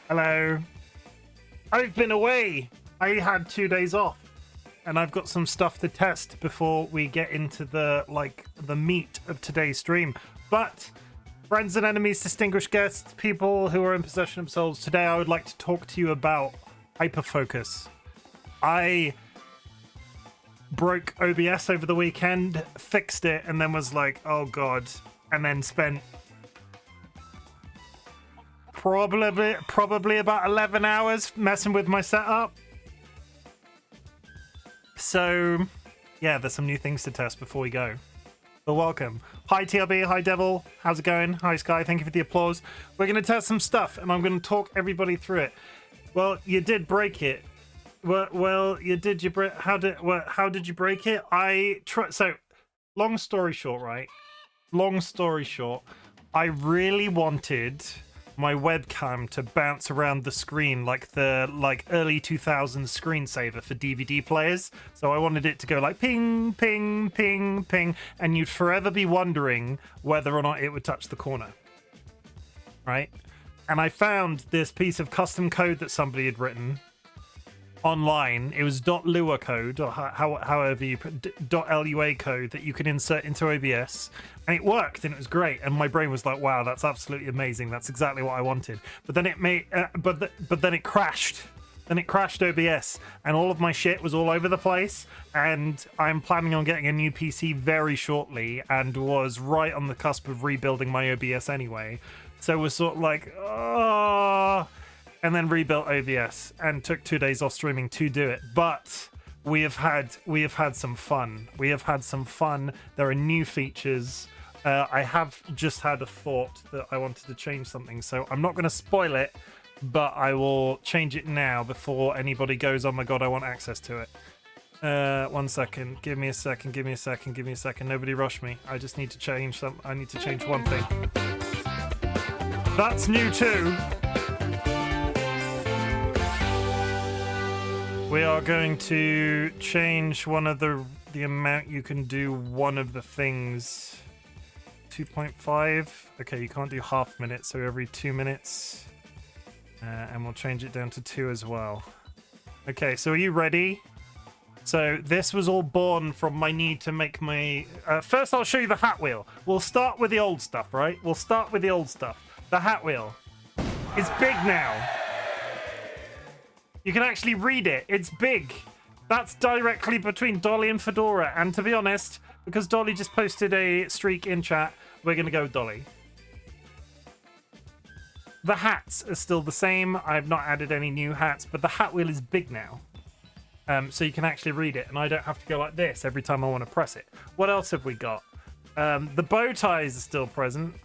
Hello. I've been away. I had 2 days off, and I've got some stuff to test before we get into the meat of today's stream. But friends and enemies, distinguished guests, people who are in possession of souls, today I would like to talk to you about hyperfocus. I broke OBS over the weekend, fixed it, and then was like, oh god, and then spent probably about 11 hours messing with my setup. So yeah, there's some new things to test before we go. But welcome. Hi TLB, hi Devil, how's it going? Hi Sky, thank you for the applause. We're going to test some stuff and I'm going to talk everybody through it. Well, you did break it. Well, you did. How did you break it? So, long story short, right? Long story short, I really wanted my webcam to bounce around the screen like the early 2000s screensaver for DVD players. So I wanted it to go like ping, ping, ping, ping, and you'd forever be wondering whether or not it would touch the corner, right? And I found this piece of custom code that somebody had written online. It was .lua code, or however you put .lua code that you could insert into OBS, and it worked, and it was great. And my brain was like, "Wow, that's absolutely amazing. That's exactly what I wanted." But then it made, but then it crashed. Then it crashed OBS, and all of my shit was all over the place. And I'm planning on getting a new PC very shortly, and was right on the cusp of rebuilding my OBS anyway. So we're sort of like, oh. And then rebuilt OBS and took 2 days off streaming to do it. But we have had some fun. We have had some fun. There are new features. I have just had a thought that I wanted to change something, so I'm not going to spoil it, but I will change it now before anybody goes, oh my god, I want access to it. 1 second. Give me a second. Give me a second. Give me a second. Nobody rush me. I just need to change some. I need to change one thing. That's new too. We are going to change one of the amount you can do one of the things. 2.5. Okay, you can't do half minute, so every 2 minutes. And we'll change it down to 2 as well. Okay, so are you ready? So this was all born from my need to make my... first, I'll show you the hat wheel. We'll start with the old stuff, right? We'll start with the old stuff. The hat wheel is big now. You can actually read it. It's big. That's directly between Dolly and Fedora. And to be honest, because Dolly just posted a streak in chat, we're going to go with Dolly. The hats are still the same. I've not added any new hats, but the hat wheel is big now. So you can actually read it, and I don't have to go like this every time I want to press it. What else have we got? The bow ties are still present.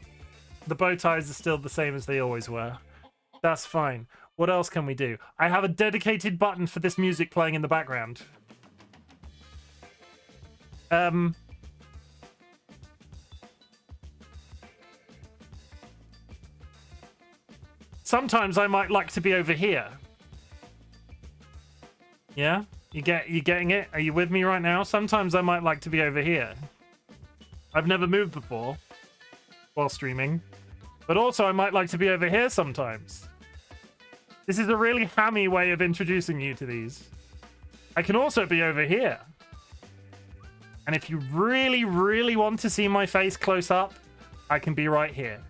The bow ties are still the same as they always were. That's fine. What else can we do? I have a dedicated button for this music playing in the background. Sometimes I might like to be over here. Yeah? You getting it? Are you with me right now? Sometimes I might like to be over here. I've never moved before while streaming. But also I might like to be over here sometimes. This is a really hammy way of introducing you to these. I can also be over here. And if you really, really want to see my face close up, I can be right here.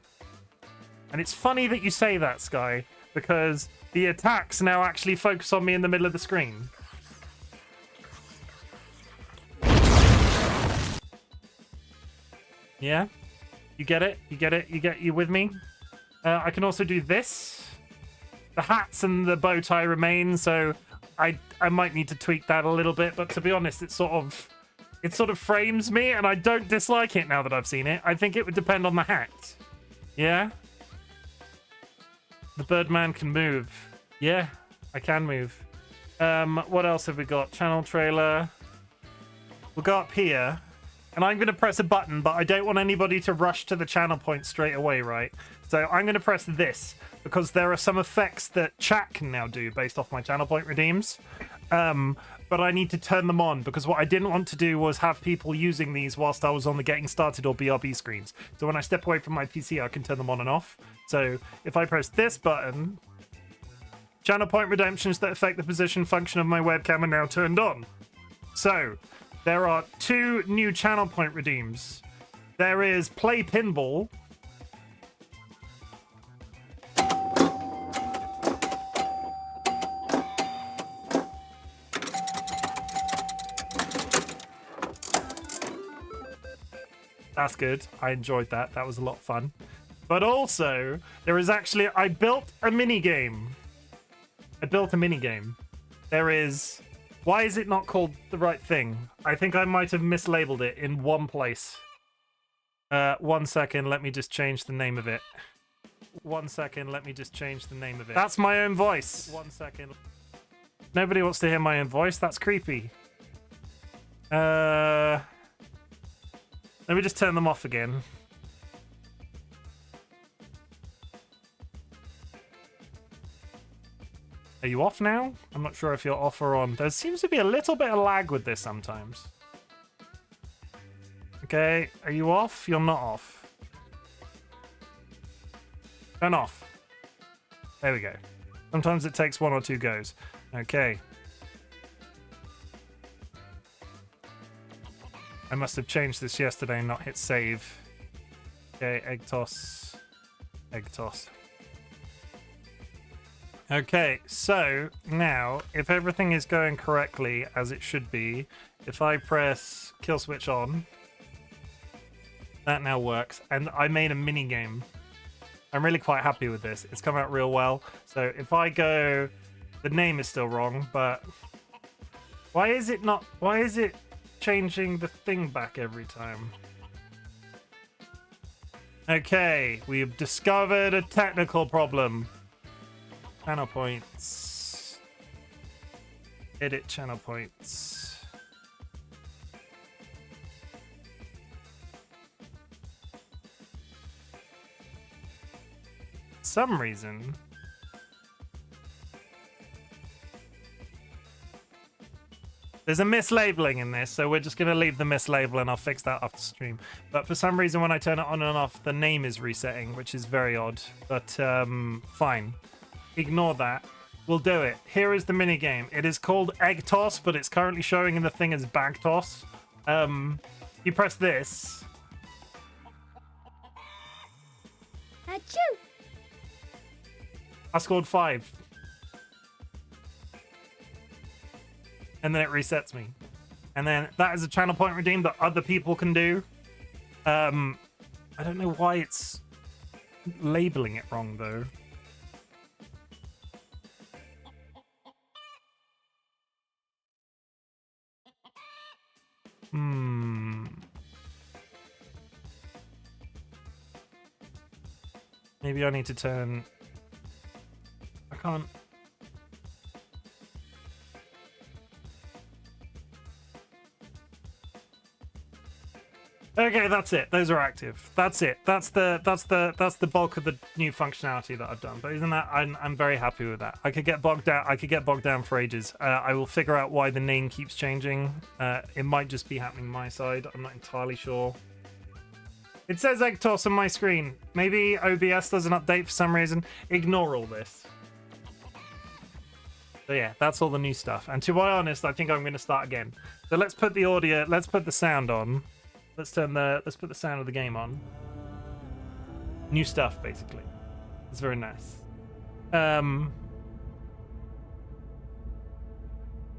And it's funny that you say that, Sky, because the attacks now actually focus on me in the middle of the screen. Yeah? You get it? You get it? You with me? I can also do this. The hats and the bow tie remain, so I might need to tweak that a little bit, but to be honest, it sort of frames me, and I don't dislike it now that I've seen it. I think it would depend on the hat. Yeah? The Birdman can move. Yeah, I can move. What else have we got? Channel trailer. We'll go up here, and I'm going to press a button, but I don't want anybody to rush to the channel point straight away, right? So I'm going to press this, because there are some effects that chat can now do based off my channel point redeems. But I need to turn them on, because what I didn't want to do was have people using these whilst I was on the getting started or BRB screens. So when I step away from my PC, I can turn them on and off. So if I press this button, Channel point redemptions that affect the position function of my webcam are now turned on. So, there are 2 new channel point redeems. There is Play Pinball. That's good. I enjoyed that. That was a lot of fun. But also, there is actually... I built a mini game. There is... Why is it not called the right thing? I think I might have mislabeled it in one place. 1 second. Let me just change the name of it. 1 second. Let me just change the name of it. That's my own voice. 1 second. Nobody wants to hear my own voice. That's creepy. Let me just turn them off again. Are you off now? I'm not sure if you're off or on. There seems to be a little bit of lag with this sometimes. Okay, are you off? You're not off. Turn off. There we go. Sometimes it takes 1 or 2 goes. Okay. I must have changed this yesterday and not hit save. Okay, egg toss. Egg toss. Okay, so now, if everything is going correctly as it should be, if I press kill switch on, that now works. And I made a mini game. I'm really quite happy with this. It's come out real well. So if I go, the name is still wrong, but why is it changing the thing back every time? Okay, we've discovered a technical problem. Channel points. Edit channel points. For some reason, there's a mislabeling in this, so we're just going to leave the mislabel and I'll fix that after stream. But for some reason, when I turn it on and off, the name is resetting, which is very odd. But fine. Ignore that. We'll do it. Here is the mini game. It is called Egg Toss, but it's currently showing in the thing as Bag Toss. You press this. Achoo! I scored 5. And then it resets me. And then that is a channel point redeem that other people can do. I don't know why it's labeling it wrong, though. Maybe I need to turn... I can't... Okay, that's it. Those are active. That's it. That's the bulk of the new functionality that I've done. But isn't that I'm very happy with that. I could get bogged down for ages. I will figure out why the name keeps changing. It might just be happening my side. I'm not entirely sure. It says egg toss on my screen. Maybe OBS does an update for some reason. Ignore all this. So yeah, that's all the new stuff. And to be honest, I think I'm going to start again. So let's put the audio. Let's put the sound on. Let's put the sound of the game on. New stuff, basically. It's very nice.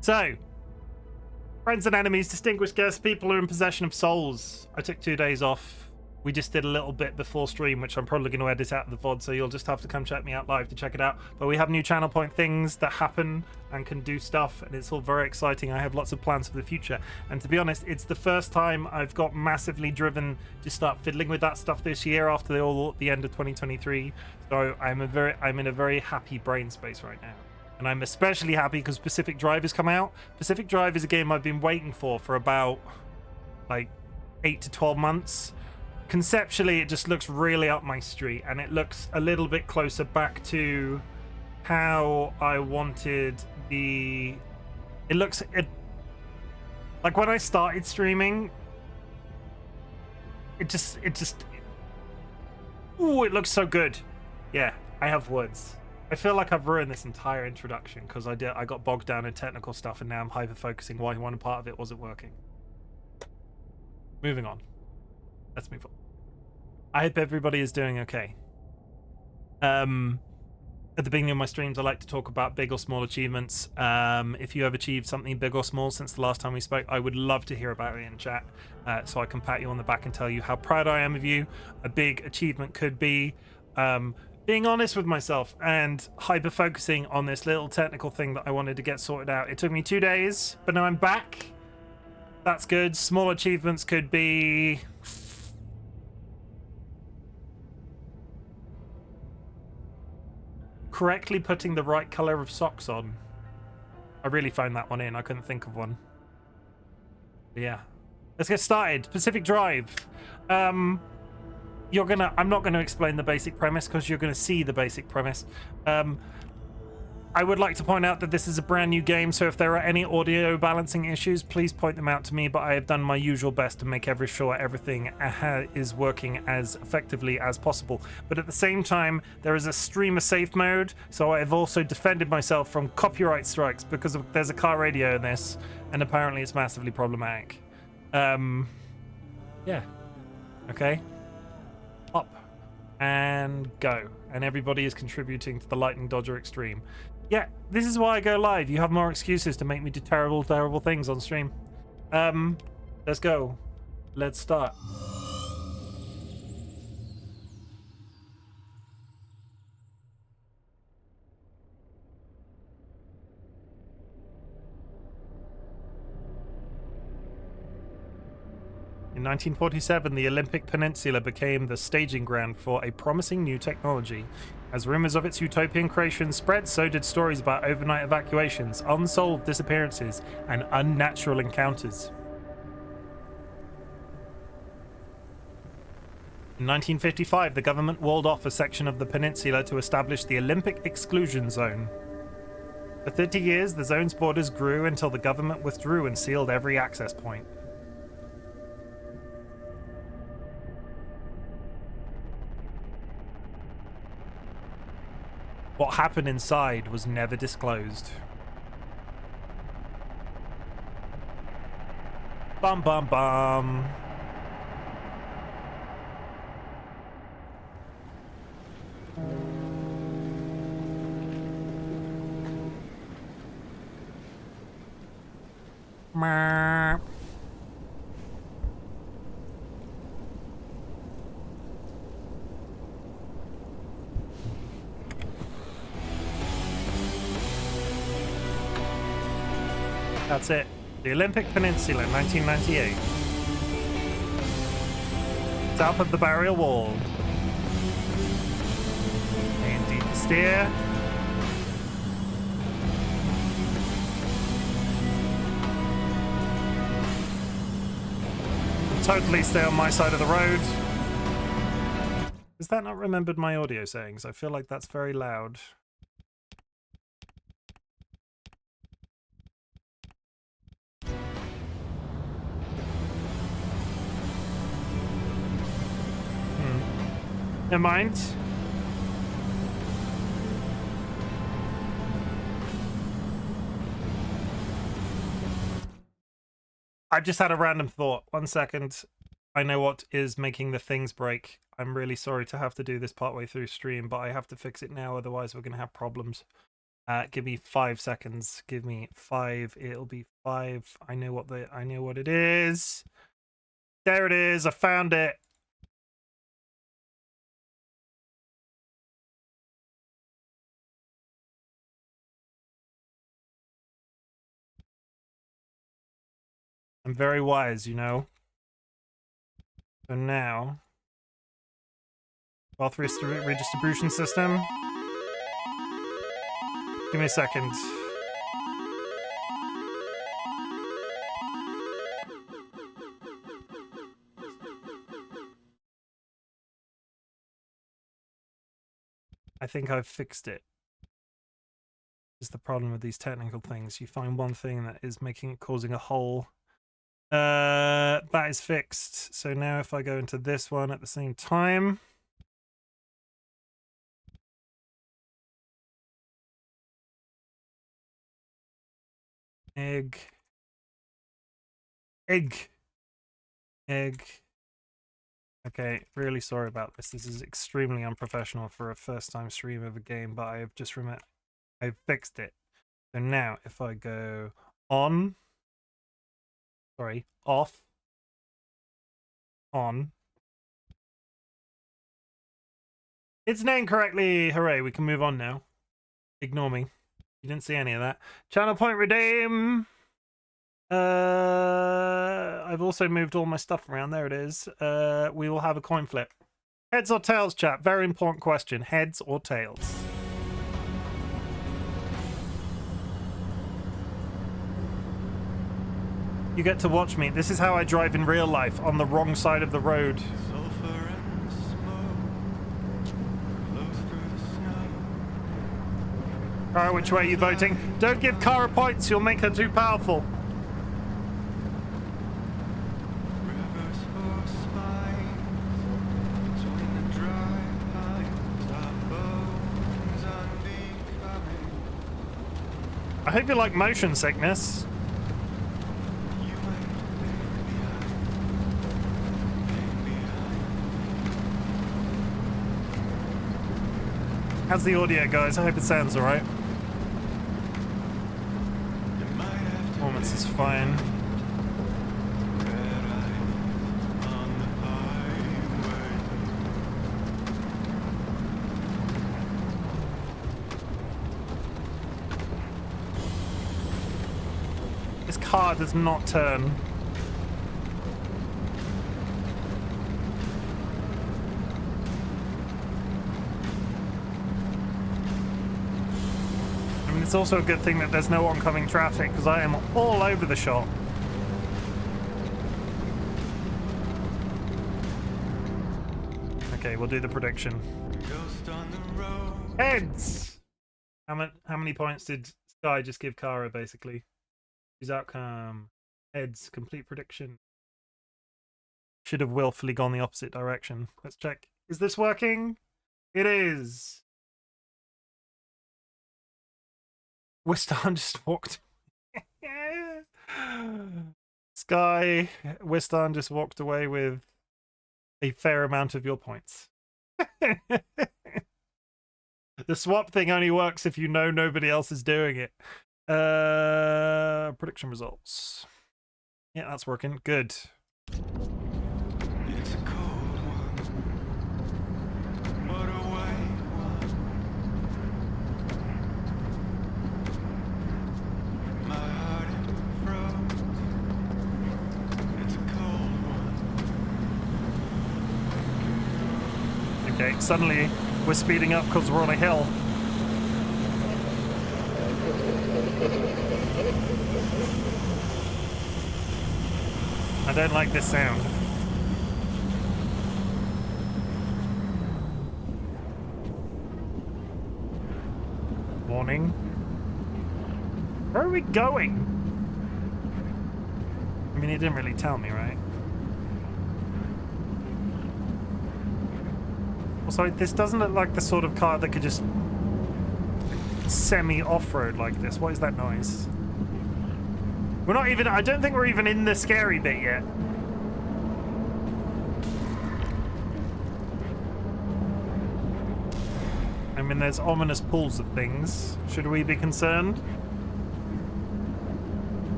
So, friends and enemies, distinguished guests, people who are in possession of souls. I took 2 days off. We just did a little bit before stream, which I'm probably going to edit out of the VOD, so you'll just have to come check me out live to check it out. But we have new channel point things that happen and can do stuff, and it's all very exciting. I have lots of plans for the future. And to be honest, it's the first time I've got massively driven to start fiddling with that stuff this year after the end of 2023. So I'm in a very happy brain space right now. And I'm especially happy because Pacific Drive has come out. Pacific Drive is a game I've been waiting for about like 8 to 12 months. Conceptually, it just looks really up my street, and it looks a little bit closer back to how I wanted the... like when I started streaming, ooh, it looks so good. Yeah, I have words. I feel like I've ruined this entire introduction because I got bogged down in technical stuff and now I'm hyper-focusing why one part of it wasn't working. Moving on. Let's move on. I hope everybody is doing okay. At the beginning of my streams, I like to talk about big or small achievements. If you have achieved something big or small since the last time we spoke, I would love to hear about it in chat, so I can pat you on the back and tell you how proud I am of you. A big achievement could be being honest with myself and hyper-focusing on this little technical thing that I wanted to get sorted out. It took me 2 days, but now I'm back. That's good. Small achievements could be... correctly putting the right color of socks on. I really phoned that one in. I couldn't think of one. But yeah. Let's get started. Pacific Drive. I'm not gonna explain the basic premise because you're gonna see the basic premise. I would like to point out that this is a brand new game, so if there are any audio balancing issues, please point them out to me, but I have done my usual best to make sure everything is working as effectively as possible. But at the same time, there is a streamer safe mode, so I've also defended myself from copyright strikes because there's a car radio in this, and apparently it's massively problematic. Yeah. Okay. Up. And go. And everybody is contributing to the Lightning Dodger Extreme. Yeah, this is why I go live. You have more excuses to make me do terrible things on stream. Let's go. Let's start. In 1947, the Olympic Peninsula became the staging ground for a promising new technology. As rumors of its utopian creation spread, so did stories about overnight evacuations, unsolved disappearances, and unnatural encounters. In 1955, the government walled off a section of the peninsula to establish the Olympic Exclusion Zone. For 30 years, the zone's borders grew until the government withdrew and sealed every access point. What happened inside was never disclosed. Bum bum bum. Meow. That's it. The Olympic Peninsula, 1998. South of the barrier wall. And deep steer. Totally stay on my side of the road. Has that not remembered my audio settings? I feel like that's very loud. Never mind. I've just had a random thought. 1 second. I know what is making the things break. I'm really sorry to have to do this partway through stream, but I have to fix it now, otherwise we're going to have problems. Give me 5 seconds. Give me 5. It'll be 5. I know what it is. There it is. I found it. I'm very wise, you know. So now, wealth redistribution system. Give me a second. I think I've fixed it. Is the problem with these technical things. You find one thing that is causing a hole. That is fixed. So now if I go into this one at the same time. Egg. Egg. Egg. Okay, really sorry about this. This is extremely unprofessional for a first time stream of a game, but I have just I've fixed it. So now if I go on, sorry, off, on. It's named correctly. Hooray, we can move on now. Ignore me. You didn't see any of that. Channel point redeem. I've also moved all my stuff around. There it is. We will have a coin flip. Heads or tails, chat? Very important question. Heads or tails? You get to watch me. This is how I drive in real life, on the wrong side of the road. Kara, which way are you voting? Don't give Kara points, you'll make her too powerful. I hope you like motion sickness. How's the audio, guys? I hope it sounds alright. Performance is fine. This car does not turn. It's also a good thing that there's no oncoming traffic, because I am all over the shop. Okay, we'll do the prediction. Heads! How many points did Sky just give Kara, basically? His outcome. Heads. Complete prediction. Should have willfully gone the opposite direction. Let's check. Is this working? It is. Wistan just walked. Sky, Wistan just walked away with a fair amount of your points. The swap thing only works if you know nobody else is doing it. Prediction results. Yeah, that's working. Good. It's a cold one. What a white one. My heart it froze. It's a cold one. Okay, suddenly we're speeding up because we're on a hill. I don't like this sound. Warning. Where are we going? I mean, he didn't really tell me, right? Also, this doesn't look like the sort of car that could just semi-off-road like this. What is that noise? We're not even... I don't think we're even in the scary bit yet. I mean, there's ominous pools of things. Should we be concerned?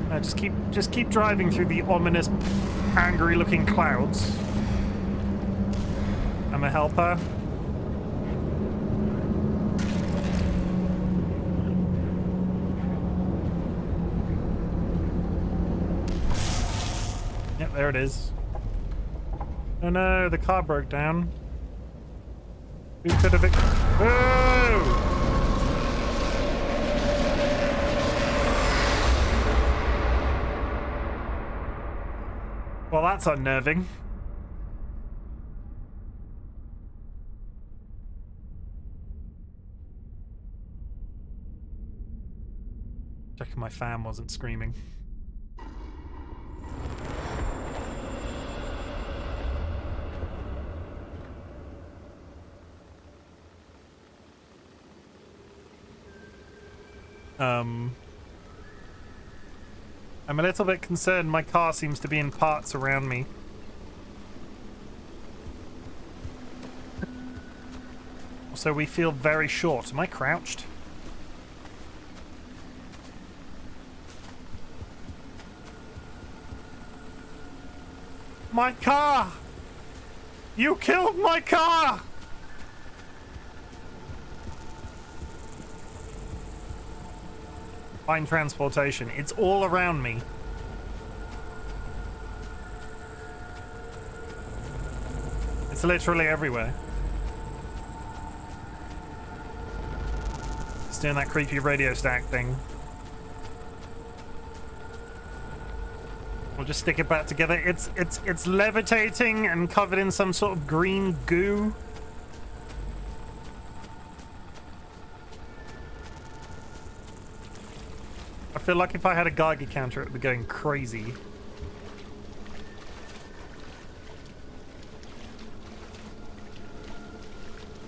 No, just keep driving through the ominous, angry-looking clouds. I'm a helper. Yep, there it is. Oh no, the car broke down. Who could have it? Whoa! Well, that's unnerving. Checking my fan wasn't screaming. I'm a little bit concerned. My car seems to be in parts around me. So we feel very short. Am I crouched? My car! You killed my car! Find transportation. It's all around me. It's literally everywhere. It's doing that creepy radio stack thing. We'll just stick it back together. It's levitating and covered in some sort of green goo. I feel like if I had a Geiger counter, it would be going crazy.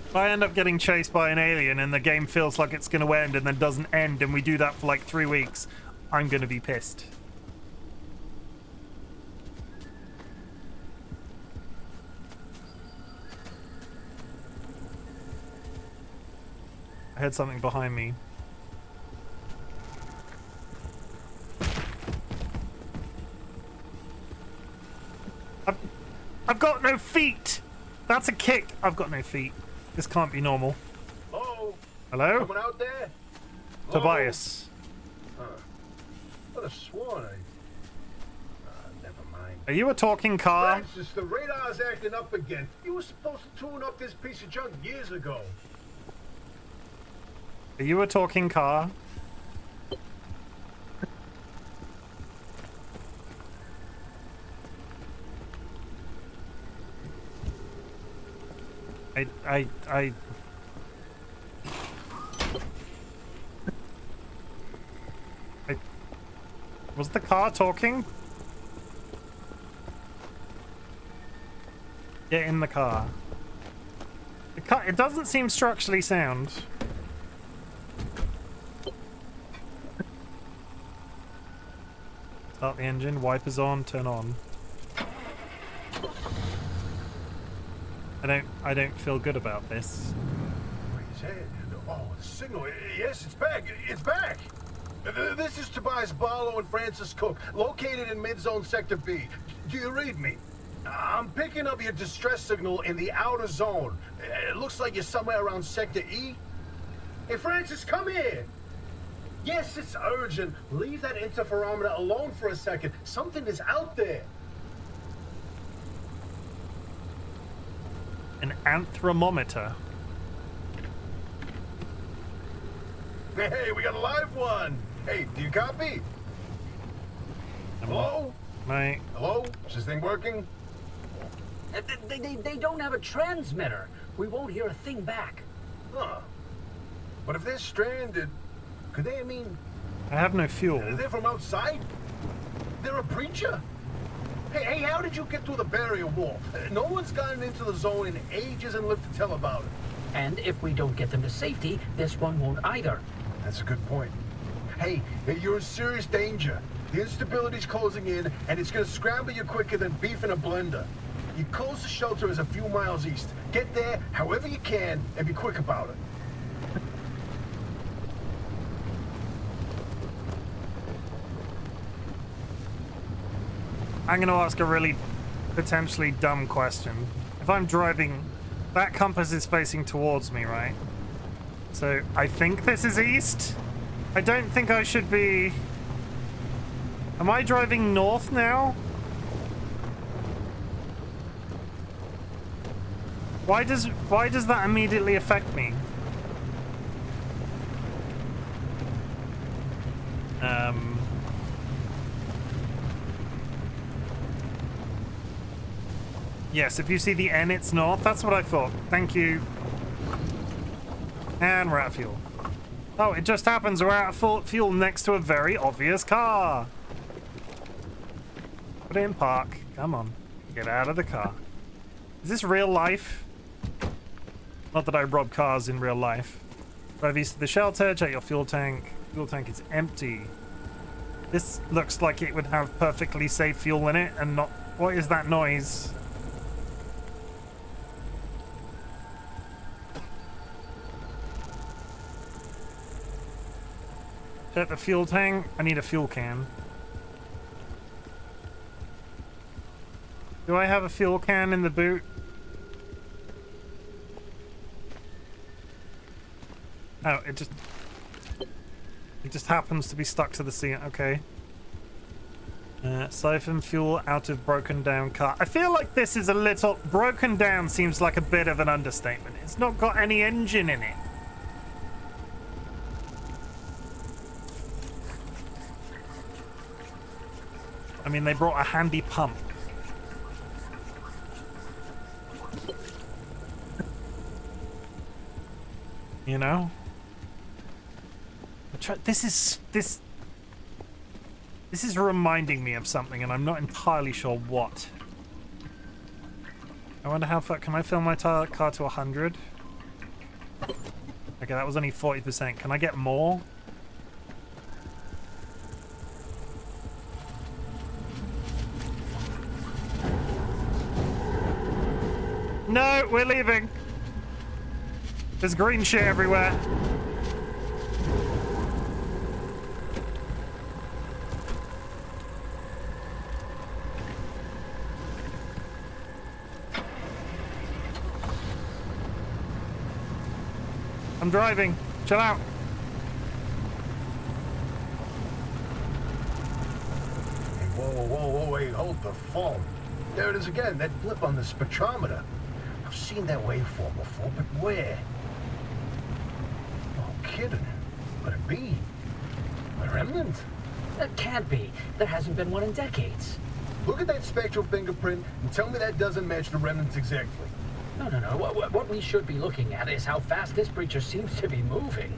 If I end up getting chased by an alien and the game feels like it's going to end and then doesn't end, and we do that for like 3 weeks, I'm going to be pissed. I heard something behind me. I've got no feet! That's a kick! I've got no feet. This can't be normal. Hello? Hello? Someone out there? Tobias. What a swan, never mind. Are you a talking car? Francis, the radar's acting up again. You were supposed to tune up this piece of junk years ago. Are you a talking car? I was the car talking? Get in the car. It doesn't seem structurally sound. Start the engine, wipers on, turn on. I don't feel good about this. Wait, is that? Oh, the signal. Yes, it's back. It's back. This is Tobias Barlow and Francis Cook, located in mid-zone sector B. Do you read me? I'm picking up your distress signal in the outer zone. It looks like you're somewhere around sector E. Hey, Francis, come here. Yes, it's urgent. Leave that interferometer alone for a second. Something is out there. An anthromometer. Hey, we got a live one. Hey, do you copy? Hello? Mate. Hello? Is this thing working? They don't have a transmitter. We won't hear a thing back. Huh. But if they're stranded, could they, I have no fuel. they're from outside? They're a breacher? Hey, how did you get through the barrier wall? No one's gotten into the zone in ages and lived to tell about it. And if we don't get them to safety, this one won't either. That's a good point. Hey, you're in serious danger. The instability's closing in, and it's gonna scramble you quicker than beef in a blender. Your closest shelter is a few miles east. Get there however you can, and be quick about it. I'm going to ask a really potentially dumb question. If I'm driving, that compass is facing towards me, right? So I think this is east. I don't think I should be... Am I driving north now? Why does that immediately affect me? Yes, if you see the N, it's north. That's what I thought. Thank you. And we're out of fuel. Oh, it just happens we're out of fuel next to a very obvious car. Put it in park. Come on. Get out of the car. Is this real life? Not that I rob cars in real life. Drive east to the shelter, check your fuel tank. Fuel tank is empty. This looks like it would have perfectly safe fuel in it and not... What is that noise? Check the fuel tank. I need a fuel can. Do I have a fuel can in the boot? Oh, it just happens to be stuck to the seat. Okay. Siphon fuel out of broken down car. I feel like this is a little... Broken down seems like a bit of an understatement. It's not got any engine in it. I mean, they brought a handy pump. You know? This is reminding me of something, and I'm not entirely sure what. I wonder how far... Can I fill my car to 100? Okay, that was only 40%. Can I get more? No, we're leaving. There's green shit everywhere. I'm driving. Chill out. Whoa, wait, hold the phone. There it is again, that blip on the spectrometer. I've seen that waveform before, but where? Oh, kidding. Could it be? A remnant? That can't be. There hasn't been one in decades. Look at that spectral fingerprint and tell me that doesn't match the remnants exactly. No. What we should be looking at is how fast this creature seems to be moving.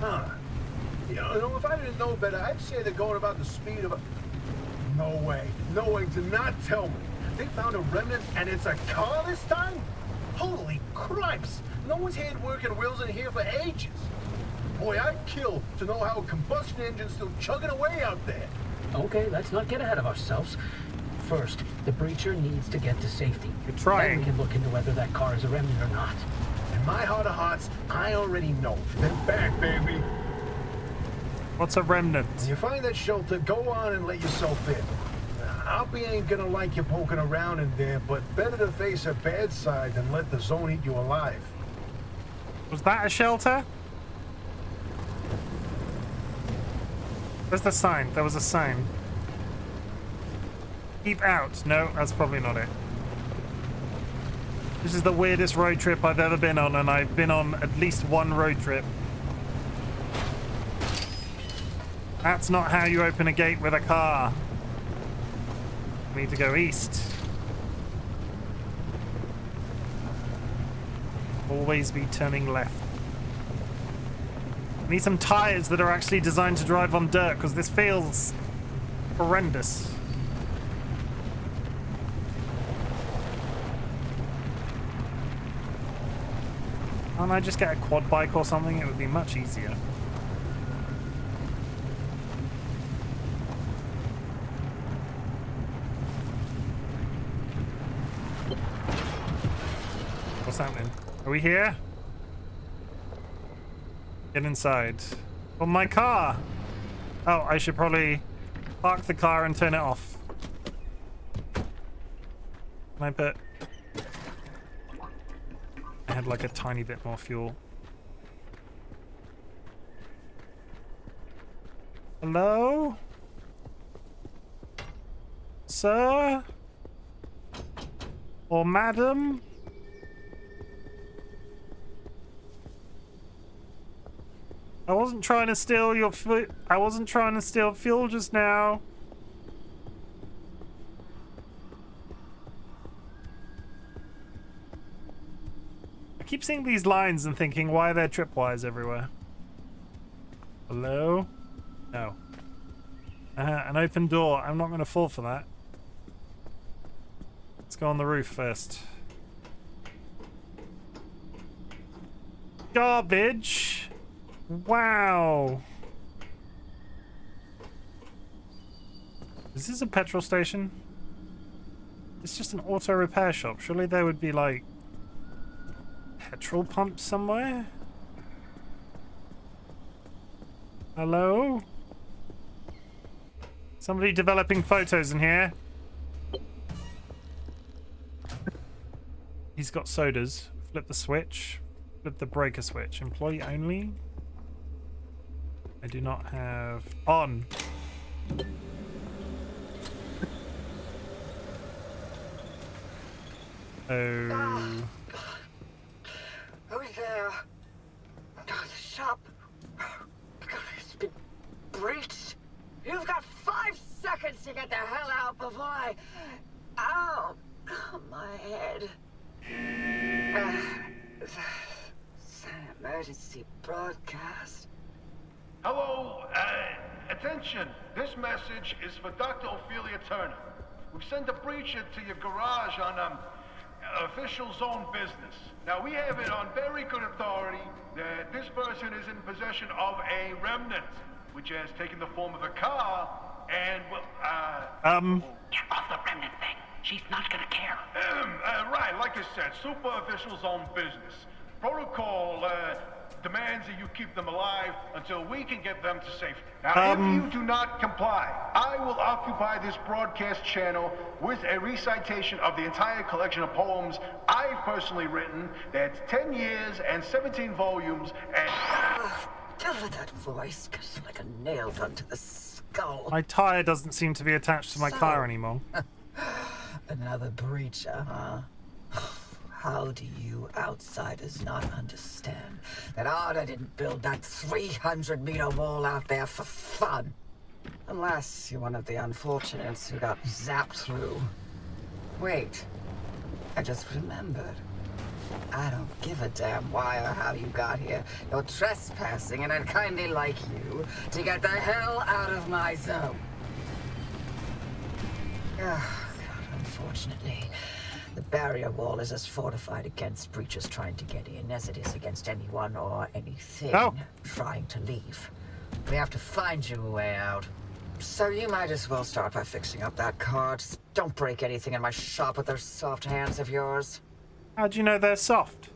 Huh. You know, if I didn't know better, I'd say they're going about the speed of a... No way. No way. Do not tell me. They found a remnant and it's a car this time? Holy cripes! No one's had working wheels in here for ages. Boy, I'd kill to know how a combustion engine's still chugging away out there. Okay, let's not get ahead of ourselves. First, the breacher needs to get to safety. You're trying. Then we can look into whether that car is a remnant or not. In my heart of hearts, I already know. They're back, baby. What's a remnant? When you find that shelter, go on and let yourself in. Albie ain't gonna like you poking around in there, but better to face a bad side than let the zone eat you alive. Was that a shelter? Where's the sign? There was a sign. Keep out. No, that's probably not it. This is the weirdest road trip I've ever been on, and I've been on at least one road trip. That's not how you open a gate with a car. We need to go east. Always be turning left. I need some tires that are actually designed to drive on dirt, because this feels horrendous. Can't I just get a quad bike or something? It would be much easier. What's happening? Are we here? Get inside. Oh, my car! Oh, I should probably park the car and turn it off. Can I put... I had like a tiny bit more fuel. Hello? Sir? Or madam? I wasn't trying to steal your I wasn't trying to steal fuel just now. I keep seeing these lines and thinking, why are there tripwires everywhere? Hello? No. An open door. I'm not going to fall for that. Let's go on the roof first. Garbage. Wow. Is this a petrol station? It's just an auto repair shop. Surely there would be like petrol pumps somewhere? Hello? Somebody developing photos in here. He's got sodas. Flip the switch. Flip the breaker switch. Employee only? I do not have... On. Oh. Who's there? Oh, the shop. It's been breached. You've got 5 seconds to get the hell out before I... Ow! My head. It's an emergency broadcast. Hello, attention. This message is for Dr. Ophelia Turner. We've sent a breacher to your garage on, official zone business. Now, we have it on very good authority that this person is in possession of a remnant, which has taken the form of a car, and, well, Get off the remnant thing. She's not gonna care. right, like I said, super official zone business. Protocol, demands that you keep them alive until we can get them to safety. Now, if you do not comply, I will occupy this broadcast channel with a recitation of the entire collection of poems I've personally written. That's 10 years and 17 volumes and... Cover that voice, cuts like a nail gun to the skull. My tire doesn't seem to be attached to my car anymore. Another breacher, huh? How do you outsiders not understand that Arda didn't build that 300-meter wall out there for fun? Unless you're one of the unfortunates who got zapped through. Wait, I just remembered. I don't give a damn why or how you got here. You're trespassing, and I'd kindly like you to get the hell out of my zone. Ah, God, unfortunately, the barrier wall is as fortified against breachers trying to get in as it is against anyone or anything trying to leave. We have to find you a way out. So you might as well start by fixing up that car. Just don't break anything in my shop with those soft hands of yours. How do you know they're soft?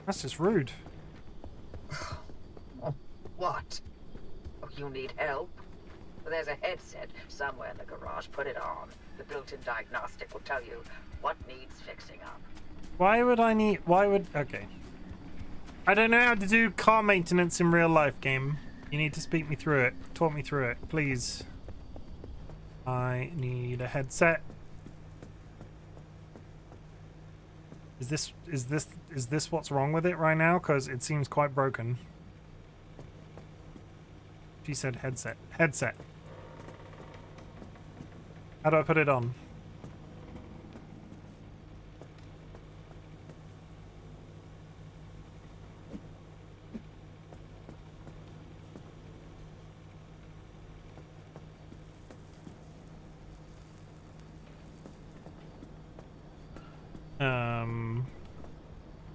That's just rude. What? Oh, you need help? Well, there's a headset somewhere in the garage. Put it on. The built-in diagnostic will tell you what needs fixing up. Why would I need... Why would... Okay. I don't know how to do car maintenance in real life, game. You need to speak me through it. Talk me through it, please. I need a headset. Is this what's wrong with it right now? Because it seems quite broken. She said headset. Headset. How do I put it on?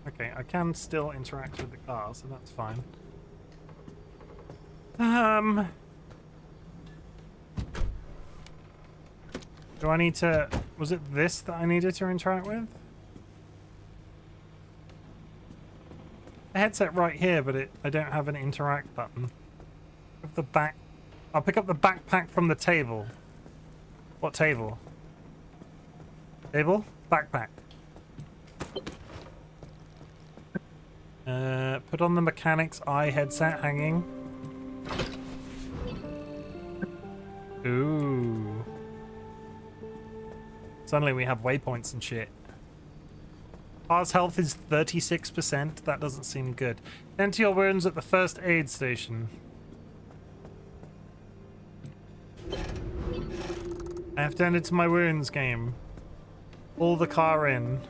Okay, I can still interact with the car, so that's fine. Do I need to... Was it this that I needed to interact with? The headset right here, but I don't have an interact button. Of the back... I'll pick up the backpack from the table. What table? Table? Backpack. Put on the mechanic's eye headset hanging. Ooh. Suddenly we have waypoints and shit. Car's health is 36%. That doesn't seem good. Tend to your wounds at the first aid station. I have tended to my wounds, game. Pull the car in.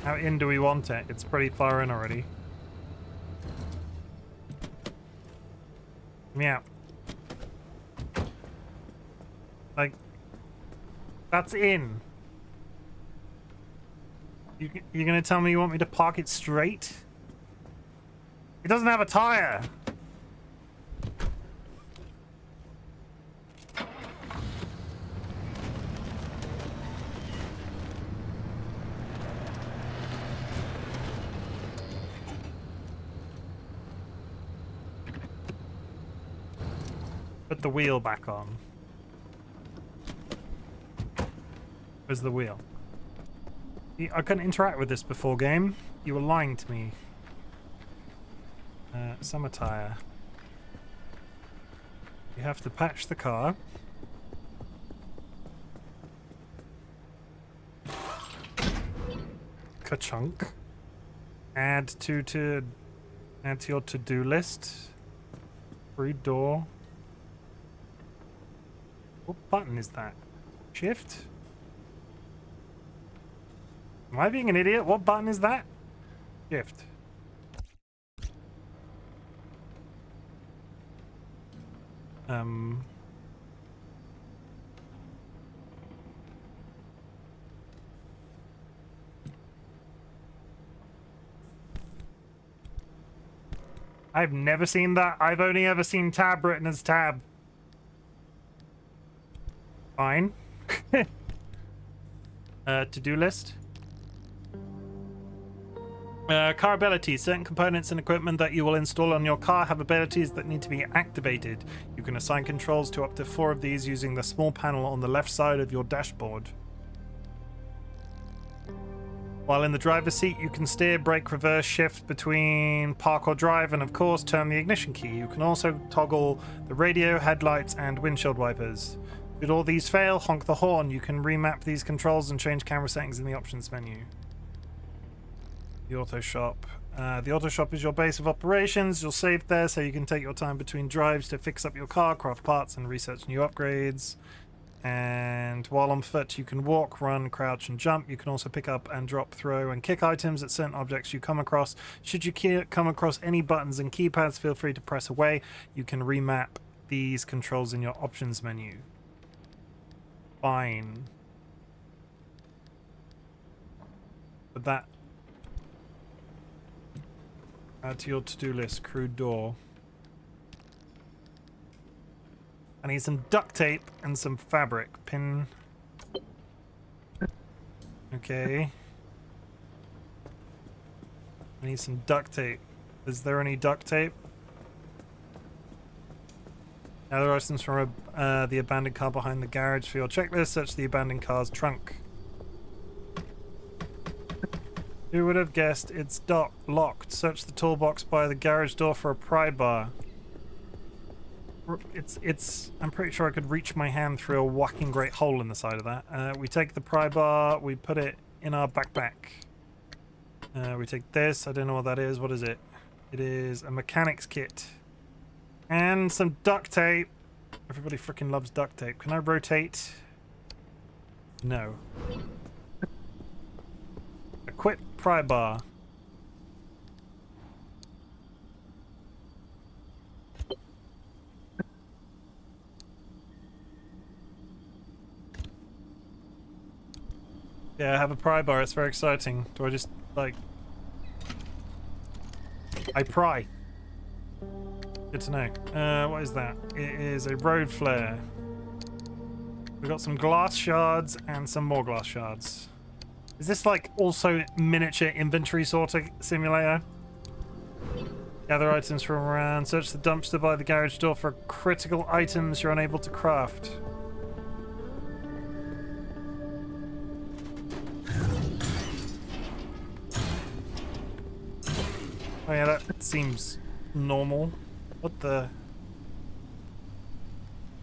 How in do we want it? It's pretty far in already. Get me out. Like, that's in. You're gonna tell me you want me to park it straight? It doesn't have a tire. Put the wheel back on. Where's the wheel? I couldn't interact with this before, game. You were lying to me. Summer tire. You have to patch the car. Ka-chunk. Add to your to-do list. Free door. What button is that? Shift? Am I being an idiot? What button is that? Shift. I've never seen that. I've only ever seen tab written as tab. Fine. To-do list. Car abilities. Certain components and equipment that you will install on your car have abilities that need to be activated. You can assign controls to up to 4 of these using the small panel on the left side of your dashboard. While in the driver's seat, you can steer, brake, reverse, shift between park or drive, and of course turn the ignition key. You can also toggle the radio, headlights, and windshield wipers. Should all these fail, honk the horn. You can remap these controls and change camera settings in the options menu. The auto shop. The auto shop is your base of operations. You'll save there so you can take your time between drives to fix up your car, craft parts, and research new upgrades. And while on foot, you can walk, run, crouch, and jump. You can also pick up and drop, throw, and kick items at certain objects you come across. Should you come across any buttons and keypads, feel free to press away. You can remap these controls in your options menu. Fine. But that... add to your to-do list, crew door. I need some duct tape and some fabric. Pin. Okay. I need some duct tape. Is there any duct tape? Other items from the abandoned car behind the garage for your checklist. Search the abandoned car's trunk. Who would have guessed it's locked? Search the toolbox by the garage door for a pry bar. I'm pretty sure I could reach my hand through a whacking great hole in the side of that. We take the pry bar, we put it in our backpack. We take this, I don't know what that is. What is it? It is a mechanic's kit. And some duct tape. Everybody freaking loves duct tape. Can I rotate? No. Equip pry bar. Yeah, I have a pry bar. It's very exciting. Do I just, like... I pry. Good to know. What is that? It is a road flare. We've got some glass shards and some more glass shards. Is this, like, also miniature inventory sorting simulator? Gather items from around. Search the dumpster by the garage door for critical items you're unable to craft. Oh yeah, that seems normal. What the...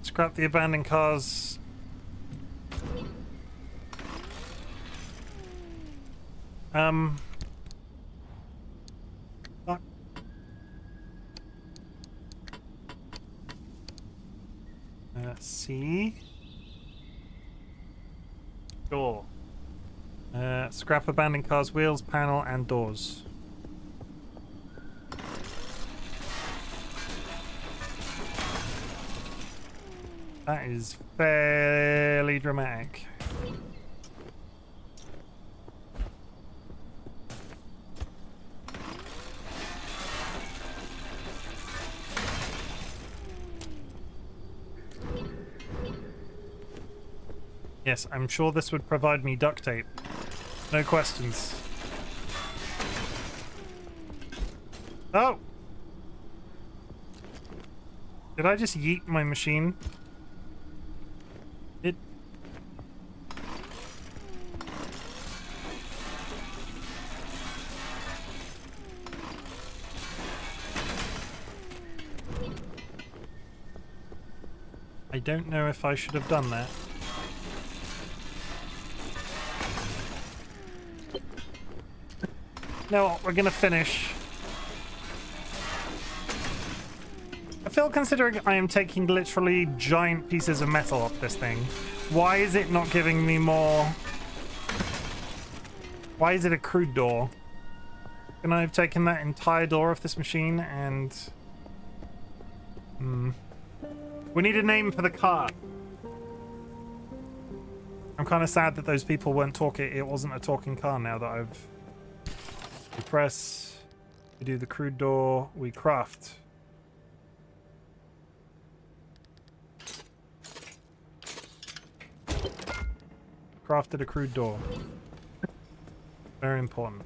Scrap the abandoned cars. Fuck. C. Door. Scrap abandoned cars, wheels, panel, and doors. That is fairly dramatic. Yes, I'm sure this would provide me duct tape. No questions. Oh! Did I just yeet my machine? It... I don't know if I should have done that. No, we're gonna finish. I feel, considering I am taking literally giant pieces of metal off this thing, why is it not giving me more? Why is it a crude door? Can I have taken that entire door off this machine and... We need a name for the car. I'm kind of sad that those people weren't talking. It wasn't a talking car now that I've... We press, we do the crude door, we craft. Crafted a crude door. Very important.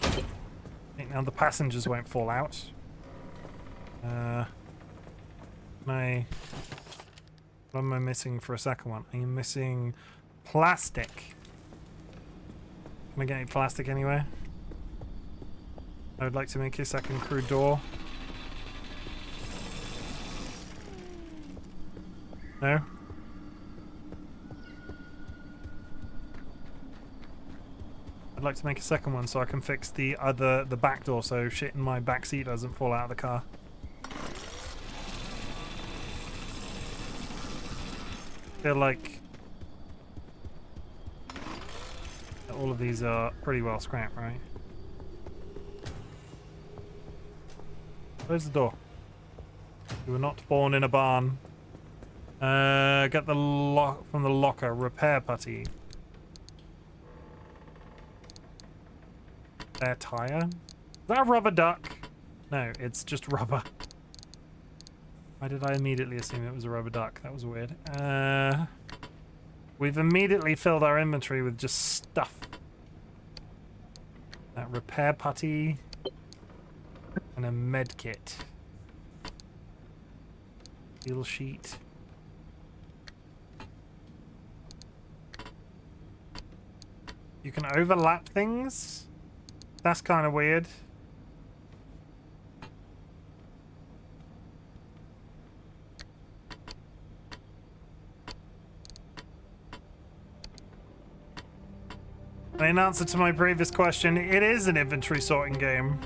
Okay, now the passengers won't fall out. What am I missing for a second one? I am missing plastic. Can I get any plastic anywhere? I would like to make a second crude door. No? I'd like to make a second one so I can fix the back door so shit in my back seat doesn't fall out of the car. Feel like all of these are pretty well scrapped, right? Where's the door? You were not born in a barn. Get the lock from the locker. Repair putty. Spare tire? Is that a rubber duck? No, it's just rubber. Why did I immediately assume it was a rubber duck? That was weird. We've immediately filled our inventory with just stuff. That repair putty and a med kit. Steel sheet. You can overlap things? That's kind of weird. In answer to my previous question, it is an inventory sorting game.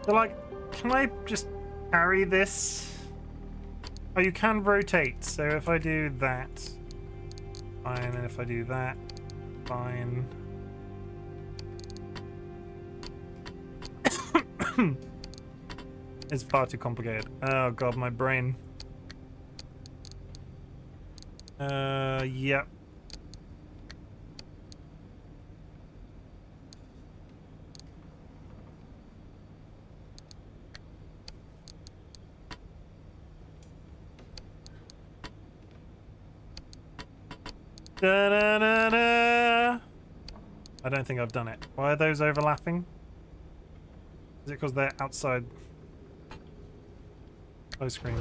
So, like, can I just carry this? Oh, you can rotate. So if I do that, fine. And if I do that, fine. It's far too complicated. Oh god, my brain. Yep. Da, da, da, da. I don't think I've done it. Why are those overlapping? Is it because they're outside? Close screen.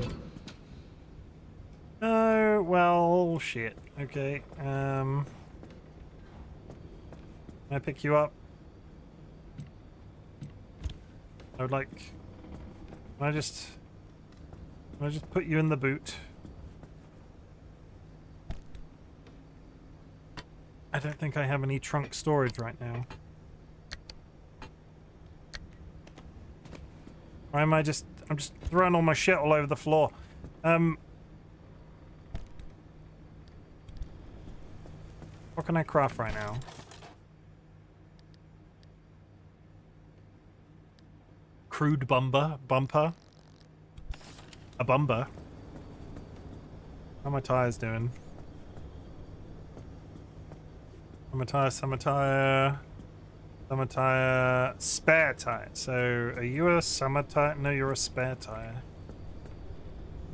Oh, well, shit. Okay. Can I pick you up? I would like... Can I just put you in the boot? I don't think I have any trunk storage right now. Why am I just... I'm just throwing all my shit all over the floor. What can I craft right now? Crude bumper? A bumper? How are my tires doing? Summer tire, spare tire. So, are you a summer tire? No, you're a spare tire.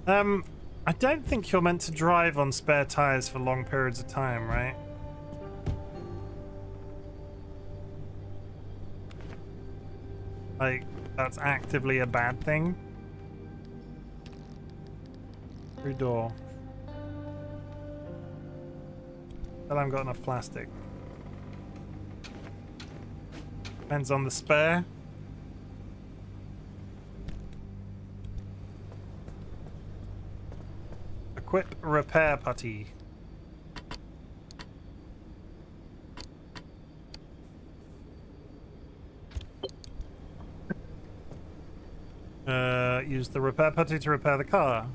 I don't think you're meant to drive on spare tires for long periods of time, right? Like, that's actively a bad thing. Through door. Still haven't got enough plastic. Depends on the spare. Equip repair putty. Use the repair putty to repair the car.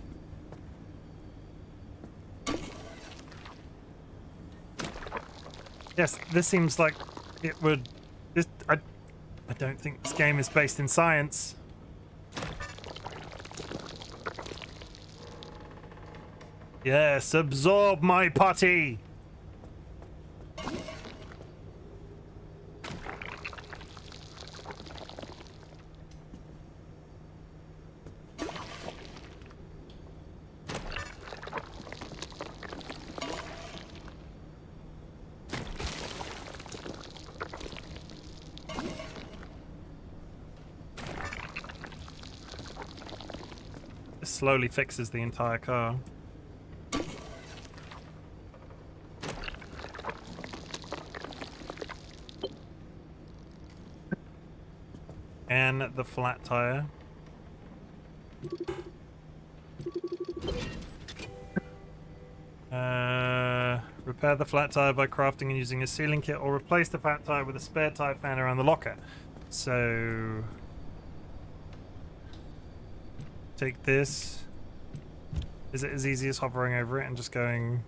Yes, this seems like it would... I don't think this game is based in science. Yes, absorb my putty! This slowly fixes the entire car. And the flat tire. Repair the flat tire by crafting and using a sealing kit, or replace the flat tire with a spare tire fan around the locker. So take this. Is it as easy as hovering over it and just going...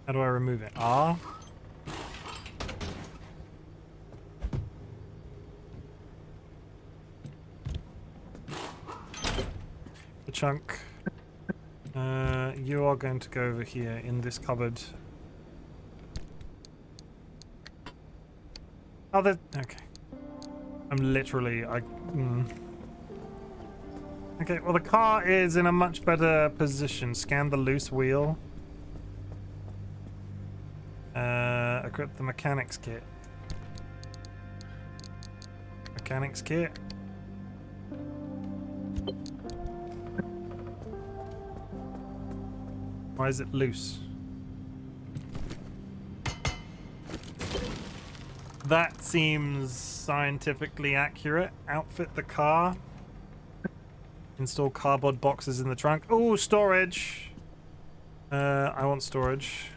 How do I remove it? R? The chunk. You are going to go over here in this cupboard. Oh, okay. I'm literally... Okay, well the car is in a much better position. Scan the loose wheel. Equip the mechanics kit. Mechanics kit. Why is it loose? That seems scientifically accurate. Outfit the car. Install cardboard boxes in the trunk. Oh, storage. I want storage.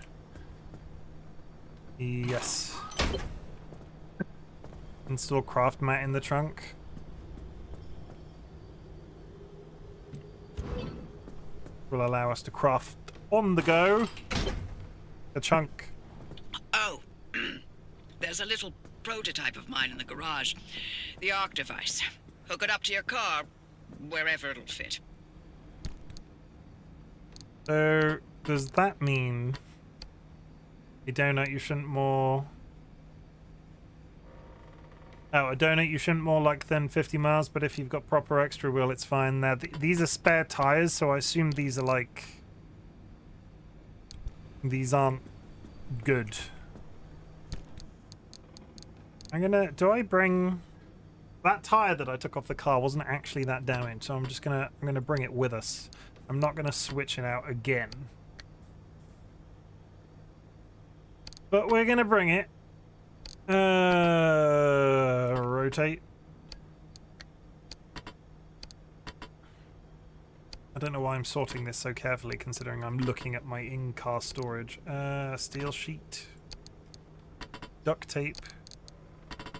Yes. Install craft mat in the trunk. Will allow us to craft on the go. The chunk. Oh, there's a little prototype of mine in the garage. The Arc device. Hook it up to your car, wherever it'll fit. So, does that mean a donut you shouldn't more... Oh, a donut you shouldn't more like than 50 miles, but if you've got proper extra wheel, it's fine. Now, these are spare tires, so I assume these are like... These aren't good. I'm gonna... Do I bring... That tire that I took off the car wasn't actually that damaged, so I'm gonna bring it with us. I'm not gonna switch it out again. But we're gonna bring it. Rotate. I don't know why I'm sorting this so carefully, considering I'm looking at my in-car storage. Steel sheet, duct tape,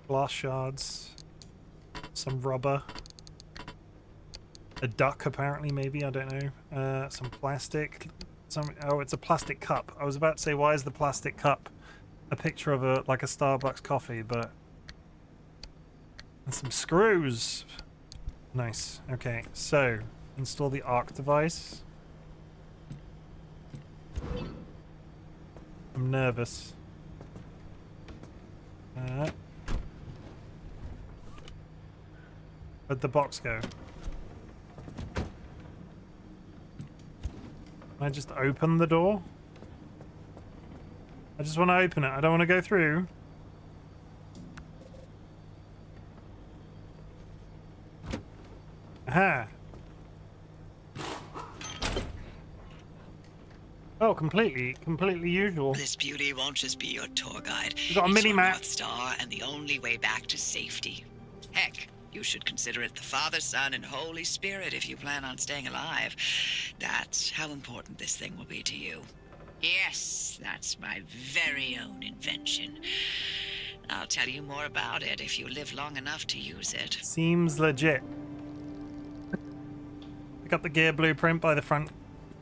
glass shards, some rubber, a duck apparently, maybe, I don't know. Some plastic. Oh, it's a plastic cup. I was about to say, why is the plastic cup a picture of a like a Starbucks coffee? But and some screws. Nice. Okay, so install the arc device. I'm nervous. Where'd the box go? Can I just open the door? I just want to open it. I don't want to go through. Aha. Oh, completely usual. This beauty won't just be your tour guide. We've got a It's mini your map. North Star and the only way back to safety. Heck, you should consider it the Father, Son, and Holy Spirit if you plan on staying alive. That's how important this thing will be to you. Yes, that's my very own invention. I'll tell you more about it if you live long enough to use it. Seems legit. Pick up the gear blueprint by the front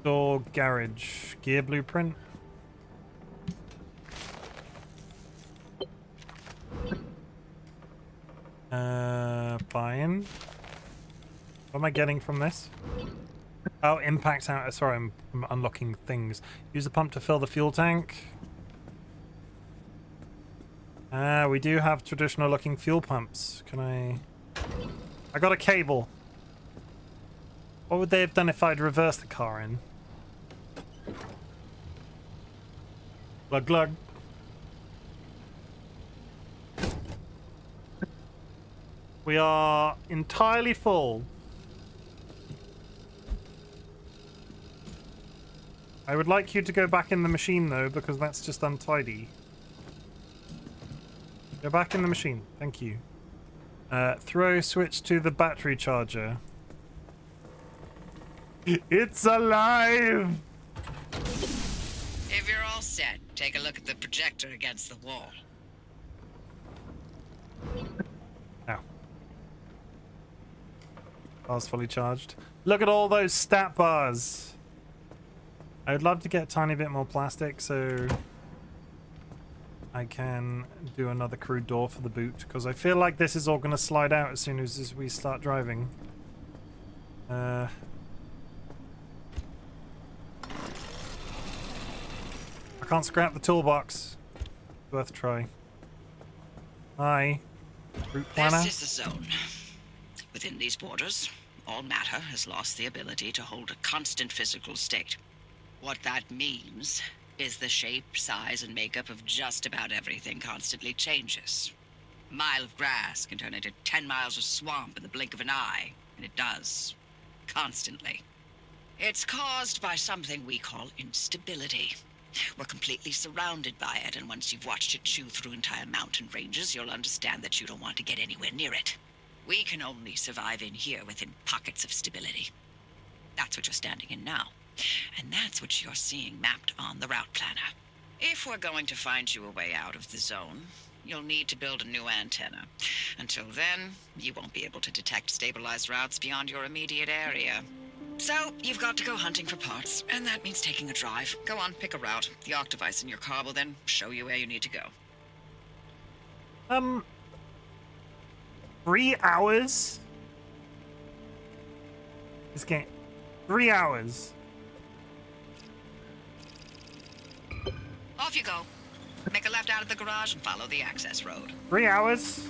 door garage. Gear blueprint. Fine. What am I getting from this? Oh, impact out. Sorry, I'm unlocking things. Use the pump to fill the fuel tank. We do have traditional looking fuel pumps. Can I got a cable. What would they have done if I'd reversed the car in? Glug glug. We are entirely full. I would like you to go back in the machine though, because that's just untidy. Go back in the machine. Thank you. Throw switch to the battery charger. It's alive! If you're all set, take a look at the projector against the wall. Ow. Car's fully charged. Look at all those stat bars. I would love to get a tiny bit more plastic so I can do another crude door for the boot, because I feel like this is all going to slide out as soon as we start driving. I can't scrap the toolbox. Worth a try. Hi. Route planner. This is the zone. Within these borders, all matter has lost the ability to hold a constant physical state. What that means is the shape, size, and makeup of just about everything constantly changes. A mile of grass can turn into 10 miles of swamp in the blink of an eye, and it does. Constantly. It's caused by something we call instability. We're completely surrounded by it, and once you've watched it chew through entire mountain ranges, you'll understand that you don't want to get anywhere near it. We can only survive in here within pockets of stability. That's what you're standing in now. And that's what you're seeing mapped on the route planner. If we're going to find you a way out of the zone, you'll need to build a new antenna. Until then, you won't be able to detect stabilized routes beyond your immediate area. So, you've got to go hunting for parts, and that means taking a drive. Go on, pick a route. The arc device in your car will then show you where you need to go. 3 hours? This game. 3 hours. Off you go. Make a left out of the garage and follow the access road. 3 hours?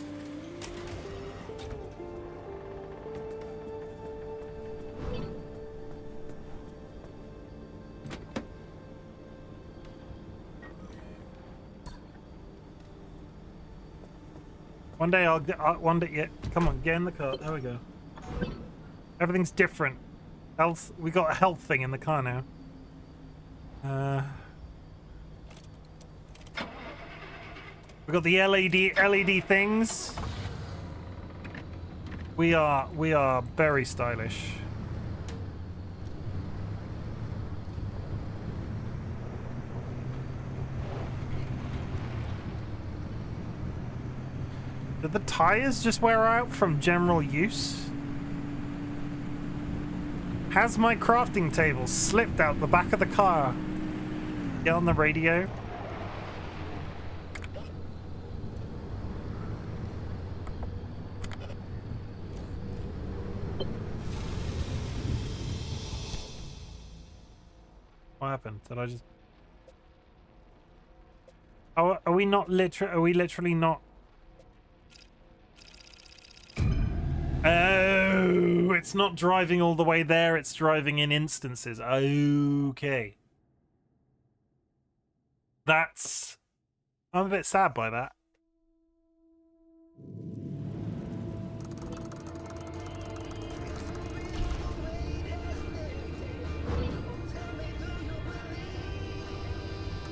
One day I'll get. One day, yeah. Come on, get in the car. There we go. Everything's different. Health. We got a health thing in the car now. We got the LED things. We are very stylish. Did the tires just wear out from general use? Has my crafting table slipped out the back of the car? Get on the radio. What happened? Did I just... Oh, are we not literally... Are we literally not... Oh, it's not driving all the way there. It's driving in instances. Okay. That's... I'm a bit sad by that.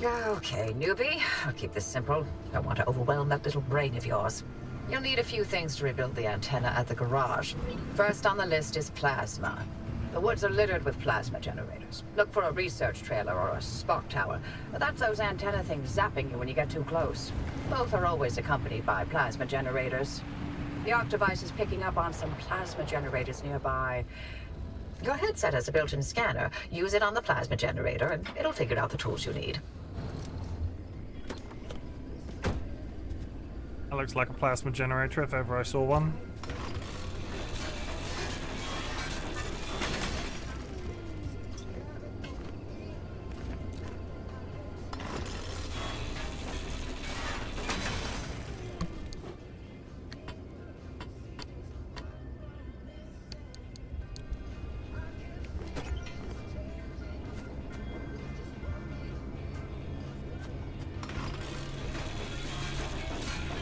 Okay, newbie. I'll keep this simple. Don't want to overwhelm that little brain of yours. You'll need a few things to rebuild the antenna at the garage. First on the list is plasma. The woods are littered with plasma generators. Look for a research trailer or a spark tower. That's those antenna things zapping you when you get too close. Both are always accompanied by plasma generators. The ARC device is picking up on some plasma generators nearby. Your headset has a built-in scanner. Use it on the plasma generator, and it'll figure out the tools you need. That looks like a plasma generator if ever I saw one.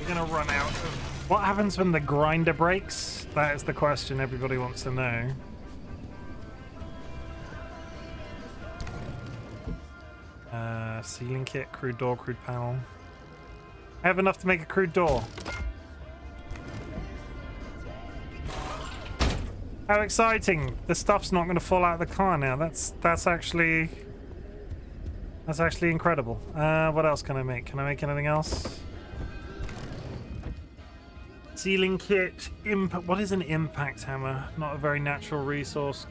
Gonna run out of... What happens when the grinder breaks? That is the question everybody wants to know. Ceiling kit, crude door, crude panel. I have enough to make a crude door. How exciting! The stuff's not going to fall out of the car now. That's actually incredible. What else can I make? Can I make anything else? Ceiling kit, impact. What is an impact hammer? Not a very natural resource.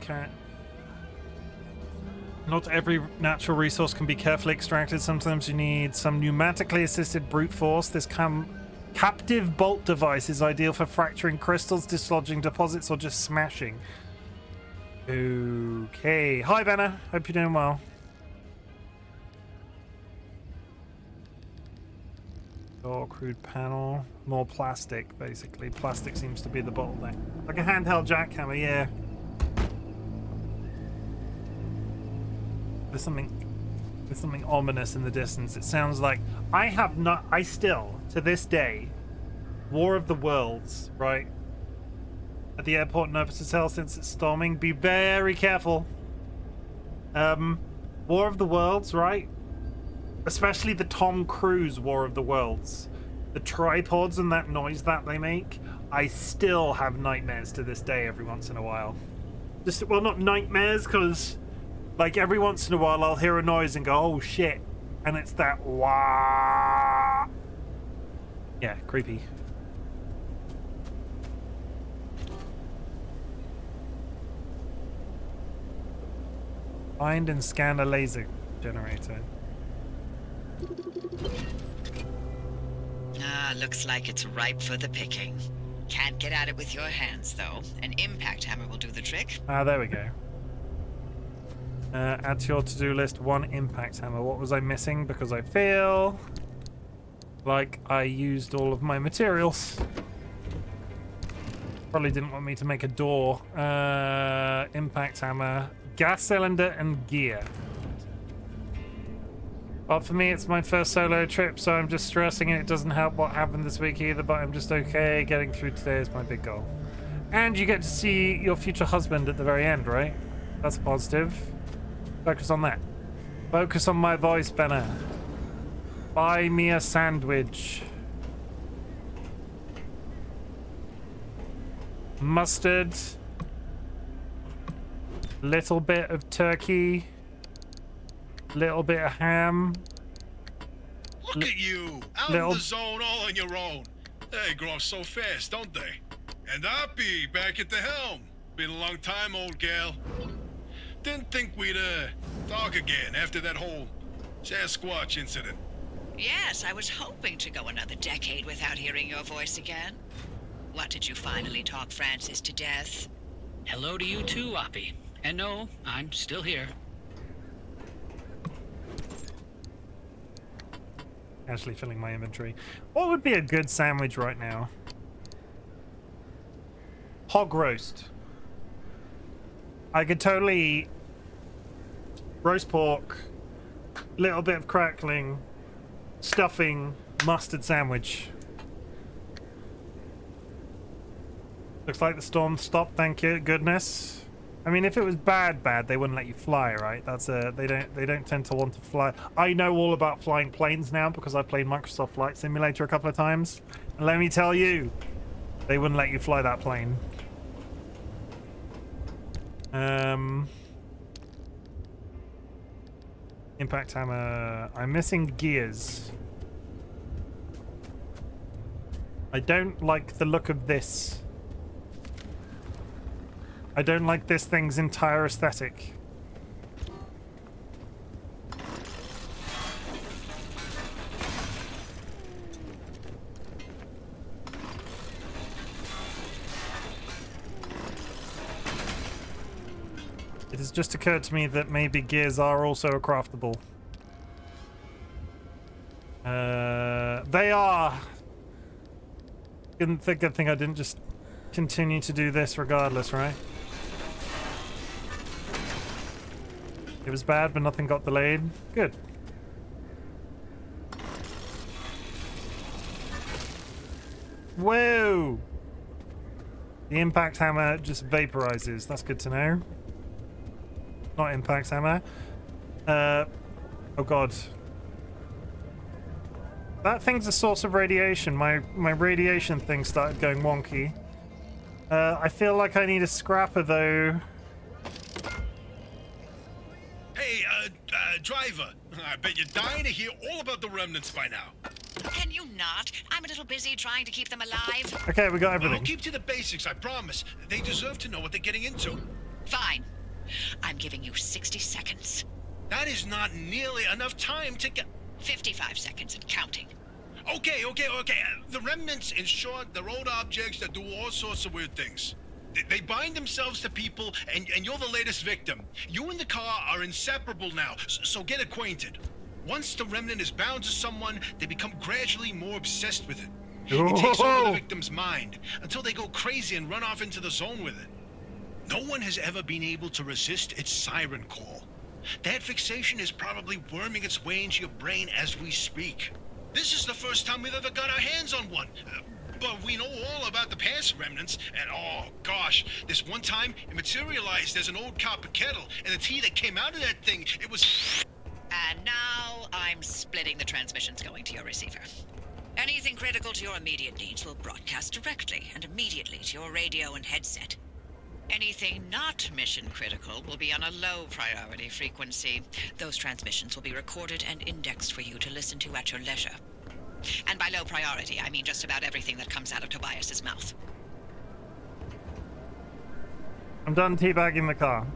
Not every natural resource can be carefully extracted. Sometimes you need some pneumatically assisted brute force. This captive bolt device is ideal for fracturing crystals, dislodging deposits, or just smashing. Okay. Hi, Benna. Hope you're doing well. Door, crude panel, more plastic, basically. Plastic seems to be the bottleneck. Like a handheld jackhammer, yeah. There's something ominous in the distance. It sounds like I still, to this day, War of the Worlds, right? At the airport in Hotel since it's storming. Be very careful. War of the Worlds, right? Especially the Tom Cruise War of the Worlds. The tripods and that noise that they make. I still have nightmares to this day every once in a while. Well, not nightmares, because like every once in a while I'll hear a noise and go, oh shit. And it's that wah. Yeah, creepy. Find and scan a laser generator. Looks like it's ripe for the picking. Can't get at it with your hands, though. An impact hammer will do the trick. There we go. Add to your to-do list 1 impact hammer. What was I missing? Because I feel like I used all of my materials. Probably didn't want me to make a door. Impact hammer, gas cylinder, and gear. Well, for me, it's my first solo trip, so I'm just stressing and it doesn't help what happened this week either, but I'm just okay. Getting through today is my big goal. And you get to see your future husband at the very end, right? That's positive. Focus on that. Focus on my voice, Benna. Buy me a sandwich. Mustard. Little bit of turkey. Little bit of ham. Look at you, out in the zone all on your own. They grow up so fast, don't they? And Oppie, back at the helm. Been a long time, old gal. Didn't think we'd, talk again after that whole Sasquatch incident. Yes, I was hoping to go another decade without hearing your voice again. What, did you finally talk Francis to death? Hello to you too, Oppie. And no, I'm still here. Actually filling my inventory. What would be a good sandwich right now? Hog roast. I could totally eat roast pork, little bit of crackling, stuffing, mustard sandwich. Looks like the storm stopped, thank you, goodness. I mean, if it was bad, they wouldn't let you fly, right? That's they don't tend to want to fly. I know all about flying planes now because I played Microsoft Flight Simulator a couple of times. And let me tell you, they wouldn't let you fly that plane. Impact hammer. I'm missing gears. I don't like the look of this. I don't like this thing's entire aesthetic. It has just occurred to me that maybe gears are also craftable. They are. Good thing I didn't just continue to do this regardless, right? It was bad, but nothing got delayed. Good. Whoa! The impact hammer just vaporizes. That's good to know. Not impact hammer. Oh god. That thing's a source of radiation. My radiation thing started going wonky. I feel like I need a scrapper though. Hey, driver. I bet you're dying to hear all about the remnants by now. Can you not? I'm a little busy trying to keep them alive. Okay, we got I'll everything. keep to the basics, I promise. They deserve to know what they're getting into. Fine. I'm giving you 60 seconds. That is not nearly enough time to get... 55 seconds and counting. Okay. The remnants, in short, they're old objects that do all sorts of weird things. They bind themselves to people, and you're the latest victim. You and the car are inseparable now, so get acquainted. Once the remnant is bound to someone, they become gradually more obsessed with it. It takes over the victim's mind, until they go crazy and run off into the zone with it. No one has ever been able to resist its siren call. That fixation is probably worming its way into your brain as we speak. This is the first time we've ever got our hands on one. But we know all about the past remnants, and oh gosh, this one time it materialized as an old copper kettle, and the tea that came out of that thing, it was... And now I'm splitting the transmissions going to your receiver. Anything critical to your immediate needs will broadcast directly and immediately to your radio and headset. Anything not mission critical will be on a low priority frequency. Those transmissions will be recorded and indexed for you to listen to at your leisure. And by low priority, I mean just about everything that comes out of Tobias's mouth. I'm done teabagging the car.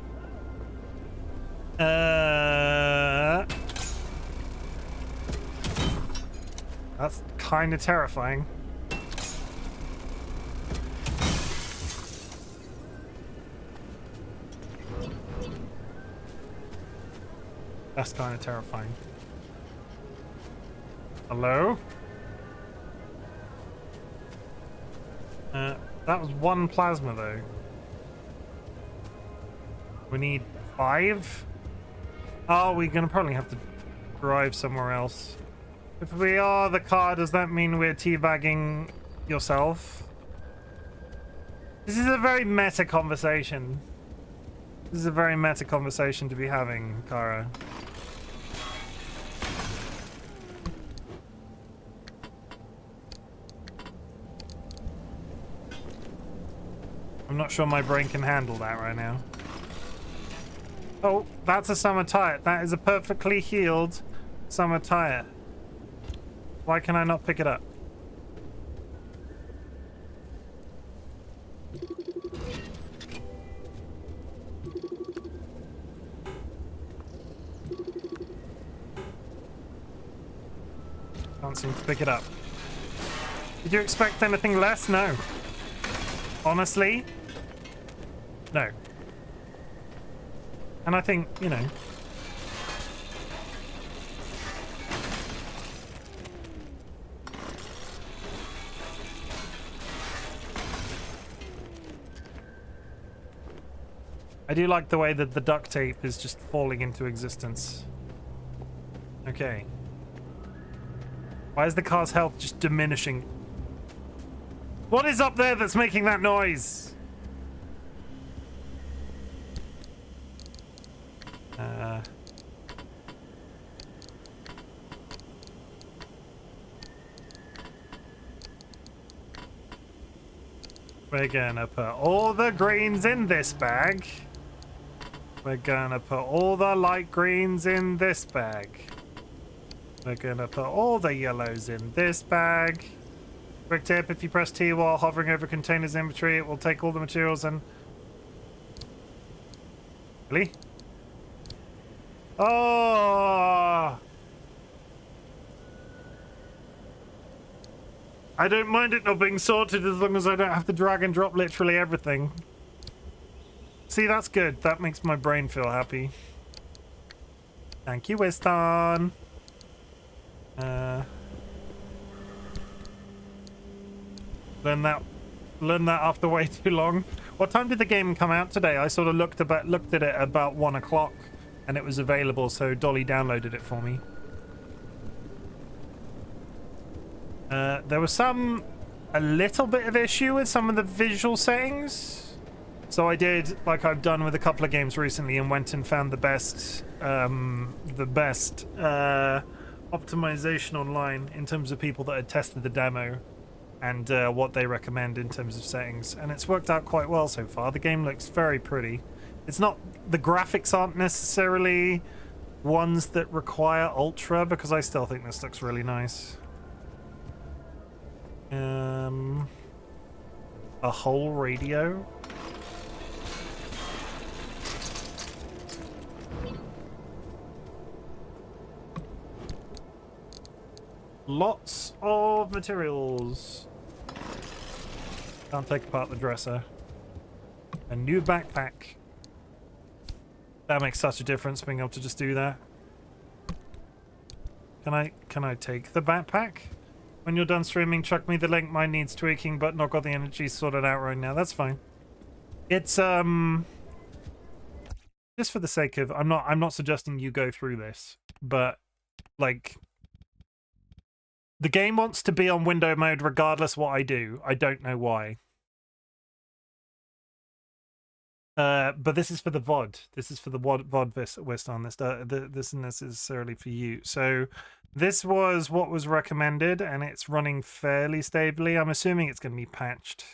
That's kind of terrifying. That's kind of terrifying. Hello? That was one plasma though. We need 5? Oh, we're gonna probably have to drive somewhere else. If we are the car, does that mean we're teabagging yourself? This is a very meta conversation. This is a very meta conversation to be having, Kara. I'm not sure my brain can handle that right now. Oh, that's a summer tire. That is a perfectly healed summer tire. Why can I not pick it up? can't seem to pick it up. Did you expect anything less? No. Honestly, no. And I think, you know, I do like the way that the duct tape is just falling into existence. Okay. Why is the car's health just diminishing? What is up there that's making that noise? We're gonna put all the greens in this bag. We're gonna put all the light greens in this bag. We're gonna put all the yellows in this bag. Quick tip, if you press T while hovering over containers inventory, it will take all the materials and... Really? Oh! I don't mind it not being sorted as long as I don't have to drag and drop literally everything. See, that's good. That makes my brain feel happy. Thank you, Winston. Learn that after way too long. What time did the game come out today? I sort of looked at it about 1 o'clock, and it was available, so Dolly downloaded it for me. There was a little bit of issue with some of the visual settings. So I did, like I've done with a couple of games recently, and went and found the best optimization online in terms of people that had tested the demo and what they recommend in terms of settings. And it's worked out quite well so far. The game looks very pretty. It's not, the graphics aren't necessarily ones that require ultra, because I still think this looks really nice. A whole radio. Lots of materials. Can't take apart the dresser. A new backpack. That makes such a difference, being able to just do that. Can I take the backpack? When you're done streaming, chuck me the link. Mine needs tweaking, but not got the energy sorted out right now. That's fine. It's just for the sake of, I'm not suggesting you go through this, but like, the game wants to be on window mode regardless what I do. I don't know why. But this is for the VOD. This is for the VOD Wiston. This isn't necessarily for you. So this was what was recommended, and it's running fairly stably. I'm assuming it's going to be patched.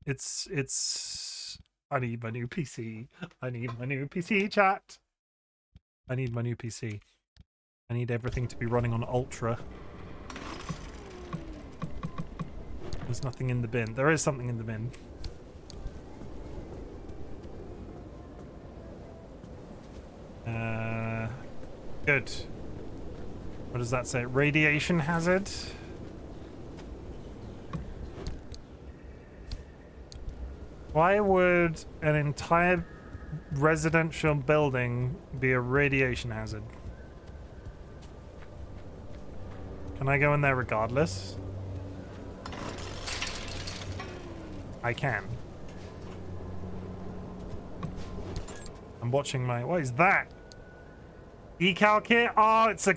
It's. I need my new PC. I need my new PC, chat. I need my new PC. I need everything to be running on Ultra. There's nothing in the bin. There is something in the bin. Good. What does that say? Radiation hazard? Why would an entire residential building be a radiation hazard? Can I go in there regardless? I can. I'm watching my... What is that? Decal kit? Oh, it's a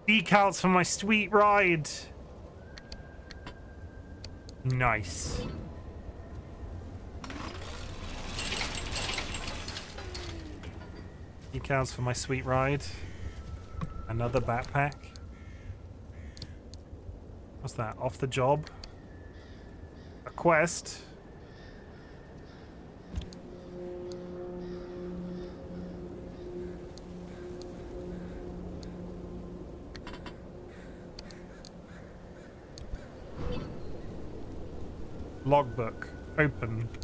decals for my sweet ride. Nice. Decals for my sweet ride. Another backpack. What's that? Off the job? A quest? Logbook. Open. –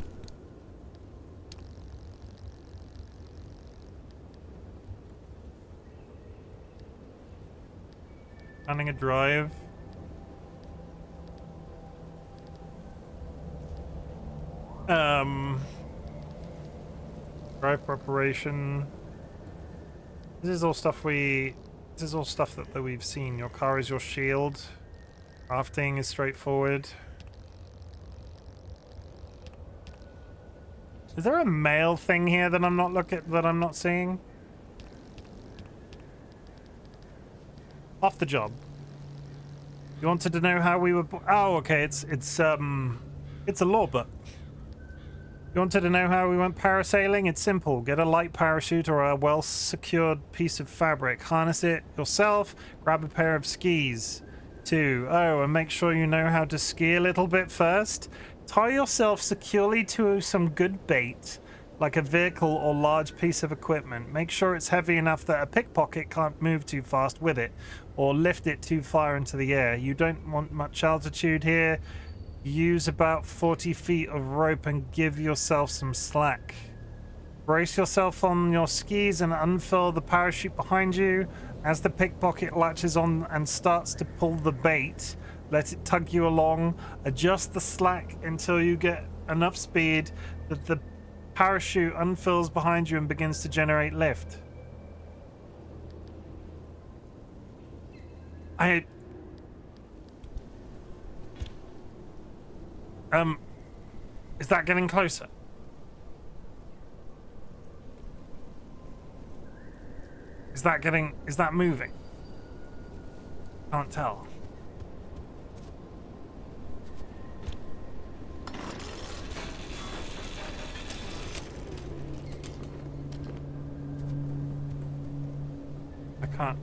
Planning a drive. Drive preparation. This is all stuff that we've seen. Your car is your shield. Crafting is straightforward. Is there a mail thing here that I'm not seeing? Off the job. You wanted to know how we were. Oh, okay. It's a law book. You wanted to know how we went parasailing? It's simple. Get a light parachute or a well-secured piece of fabric. Harness it yourself. Grab a pair of skis. 2. Oh, and make sure you know how to ski a little bit first. Tie yourself securely to some good bait, like a vehicle or large piece of equipment. Make sure it's heavy enough that a pickpocket can't move too fast with it, or lift it too far into the air. You don't want much altitude here. Use about 40 feet of rope and give yourself some slack. Brace yourself on your skis and unfurl the parachute behind you. As the pickpocket latches on and starts to pull the bait, let it tug you along. Adjust the slack until you get enough speed that the parachute unfurls behind you and begins to generate lift. Is that getting closer? Is that moving? Can't tell.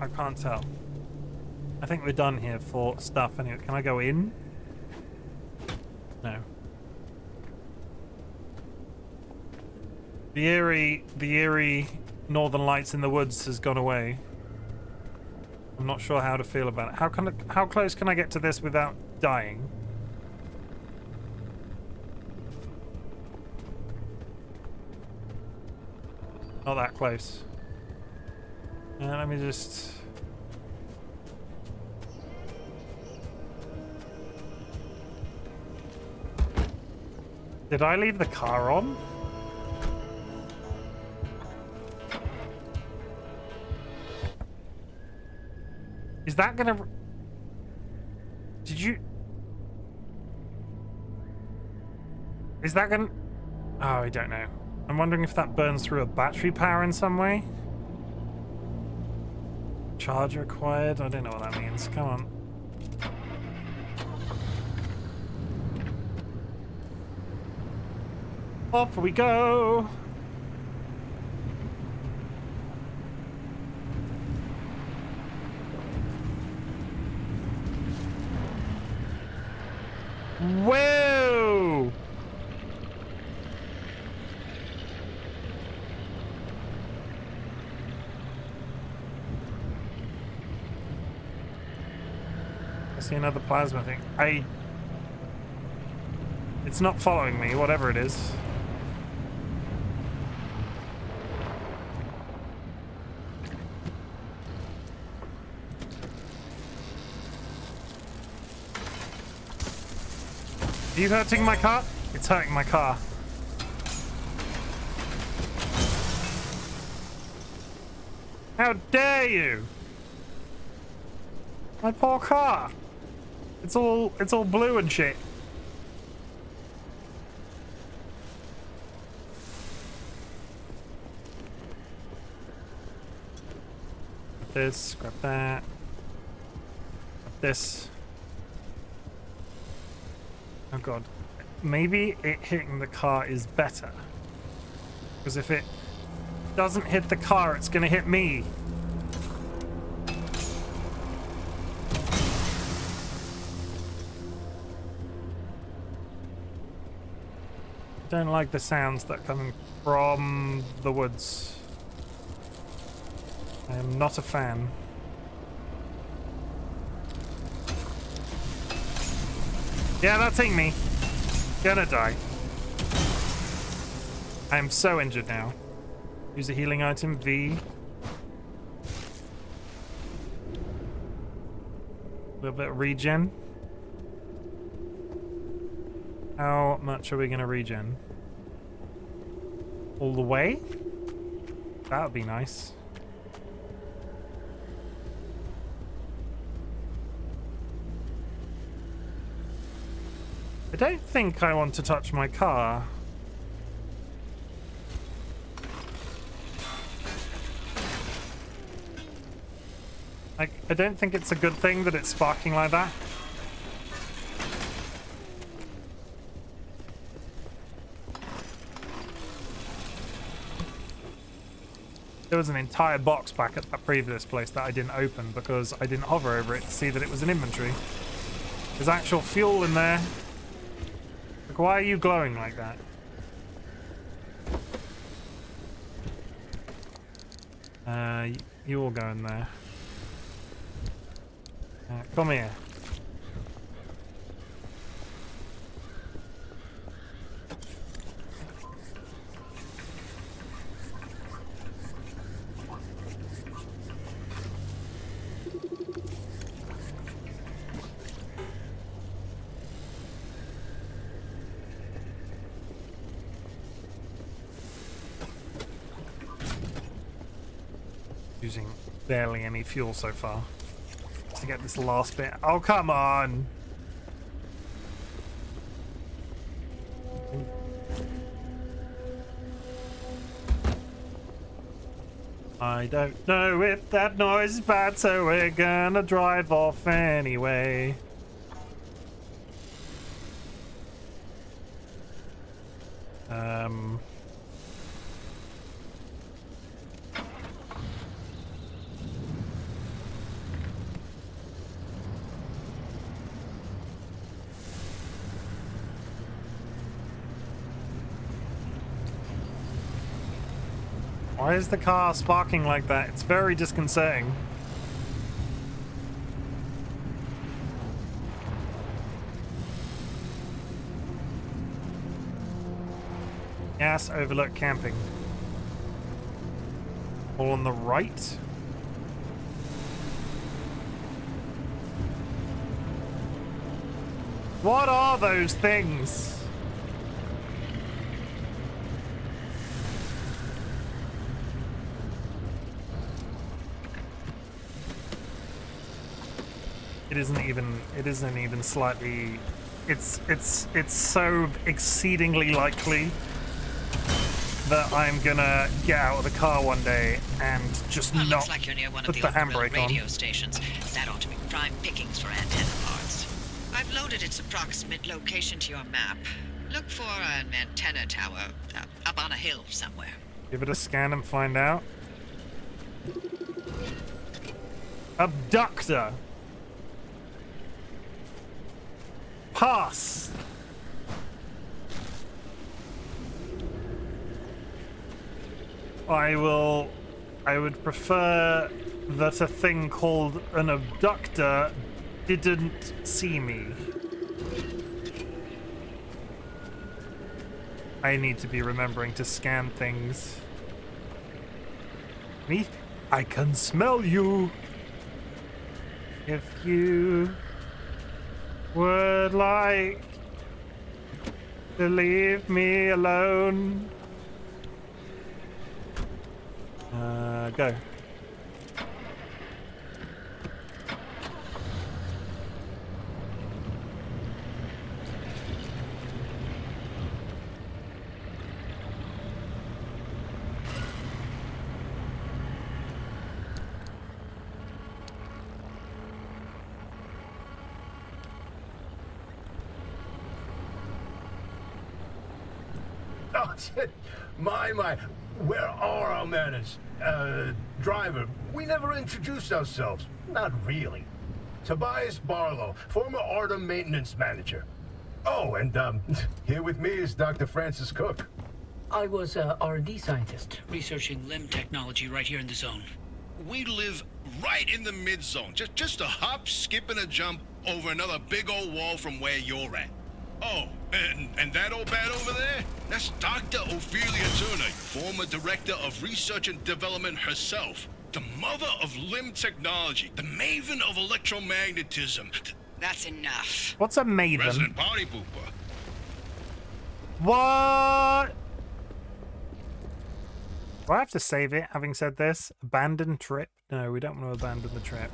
I can't tell. I think we're done here for stuff anyway. Can I go in? No. The eerie northern lights in the woods has gone away. I'm not sure how to feel about it. How close can I get to this without dying? Not that close. Let me just... Did I leave the car on? Is that gonna... Did you... Is that gonna... Oh, I don't know. I'm wondering if that burns through a battery power in some way. Charge required? I don't know what that means. Come on. Off we go! Whoa! I see another plasma thing. It's not following me, whatever it is. Are you hurting my car? It's hurting my car. How dare you? My poor car. It's all blue and shit. Grab this, grab that. Grab this. Oh god. Maybe it hitting the car is better. Because if it doesn't hit the car, it's gonna hit me. Don't like the sounds that are coming from the woods. I am not a fan. Yeah, that's hitting me. Gonna die. I am so injured now. Use a healing item, V. little bit of regen. How much are we gonna regen? All the way? That would be nice. I don't think I want to touch my car. I don't think it's a good thing that it's sparking like that. There was an entire box back at that previous place that I didn't open because I didn't hover over it to see that it was an inventory. There's actual fuel in there. Like, why are you glowing like that? You all go in there. Come here. Using barely any fuel so far to get this last bit. Oh, come on! I don't know if that noise is bad, so we're gonna drive off anyway. Why is the car sparking like that? It's very disconcerting. Gas overlook camping. All on the right. What are those things? It isn't even slightly, it's so exceedingly likely that I'm gonna get out of the car one day and just Well, not looks like you're near one put of the the overbuilt handbrake on. radio stations. That ought to be prime pickings for antenna parts. I've loaded its approximate location to your map. Look for an antenna tower up on a hill somewhere. Give it a scan and find out. Abductor. Pass. I would prefer that a thing called an abductor didn't see me. I need to be remembering to scan things. Me? I can smell you. If you would like to leave me alone. Go. Oh, shit. My. Where are our manners? Driver, we never introduced ourselves. Not really. Tobias Barlow, former Artem maintenance manager. Oh, and, here with me is Dr. Francis Cook. I was a R&D scientist, researching limb technology right here in the zone. We live right in the mid-zone. Just a hop, skip, and a jump over another big old wall from where you're at. Oh, and that old bat over there? That's Dr. Ophelia Turner, former director of research and development herself. The mother of limb technology, the maven of electromagnetism, That's enough. What's a maven? resident party pooper. What? Do I have to save it, having said this? Abandon trip? No, we don't want to abandon the trip.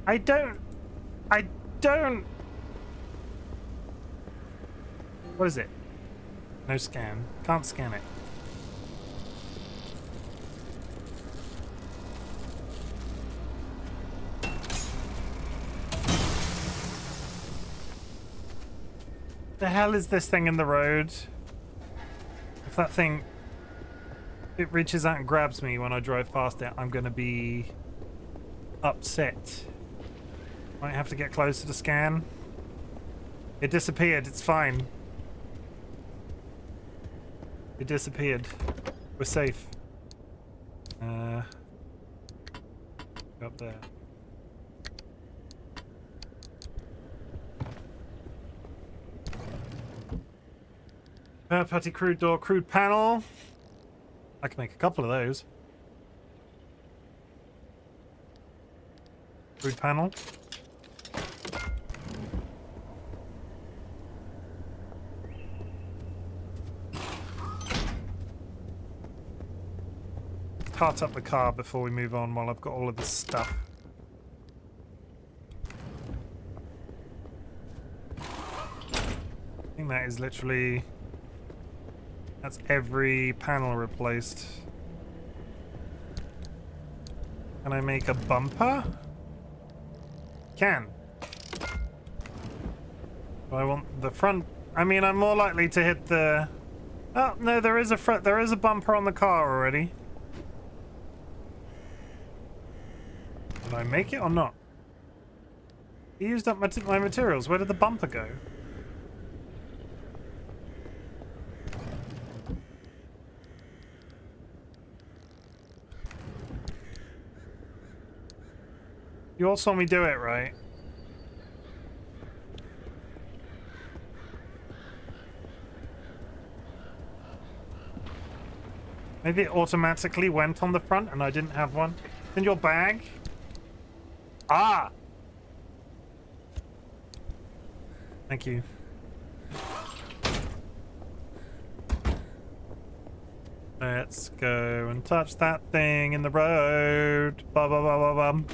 I don't... What is it? No scan. Can't scan it. The hell is this thing in the road? If that thing... it reaches out and grabs me when I drive past it, I'm gonna be upset. Might have to get closer to scan. It disappeared, it's fine. It disappeared. We're safe. Go up there. Putty crude door, crude panel. I can make a couple of those. Crude panel. Start up the car before we move on while I've got all of this stuff. I think that is literally... that's every panel replaced. Can I make a bumper? Can. Do I want the front? I mean, I'm more likely to hit the... oh, no, there is a front. There is a bumper on the car already. Did I make it or not? I used up my materials. Where did the bumper go? You all saw me do it, right? Maybe it automatically went on the front and I didn't have one. In your bag? Ah! Thank you. Let's go and touch that thing in the road. Ba ba ba ba bum.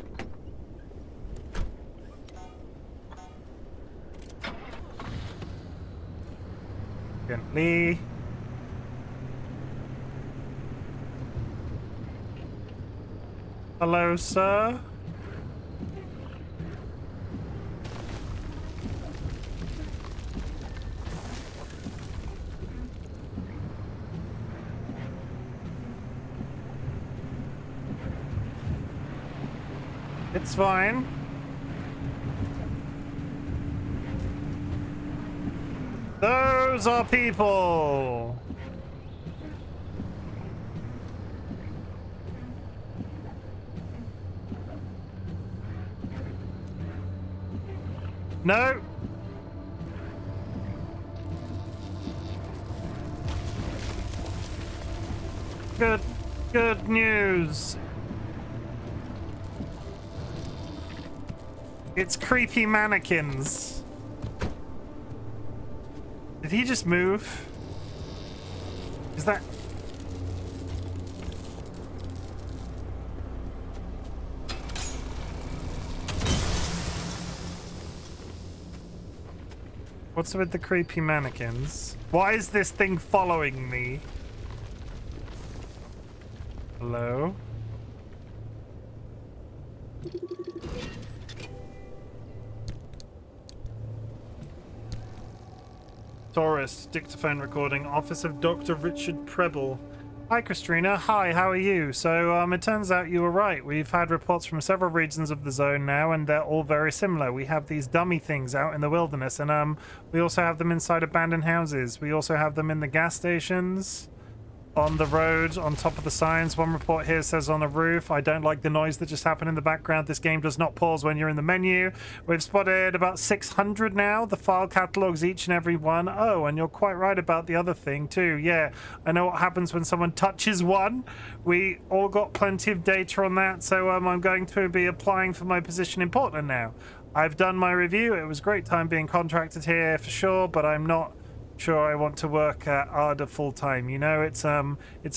Gently. Hello, sir. It's fine. Those are people. No. Good news. It's creepy mannequins. Did he just move? Is that... what's with the creepy mannequins? Why is this thing following me? Hello? Taurus, dictaphone recording, office of Dr. Richard Preble. Hi, Christina. Hi, how are you? So, it turns out you were right. We've had reports from several regions of the zone now, and they're all very similar. We have these dummy things out in the wilderness, and we also have them inside abandoned houses. We also have them in the gas stations. on the road on top of the signs. One report here says on the roof. I don't like the noise that just happened in the background. This game does not pause when you're in the menu. We've spotted about 600 now. The file catalogs each and every one. Oh, and you're quite right about the other thing too. Yeah, I know what happens when someone touches one. We all got plenty of data on that, so I'm going to be applying for my position in Portland now. I've done my review. It was a great time being contracted here for sure, but I'm not sure I want to work at ARDA full time. You know, it's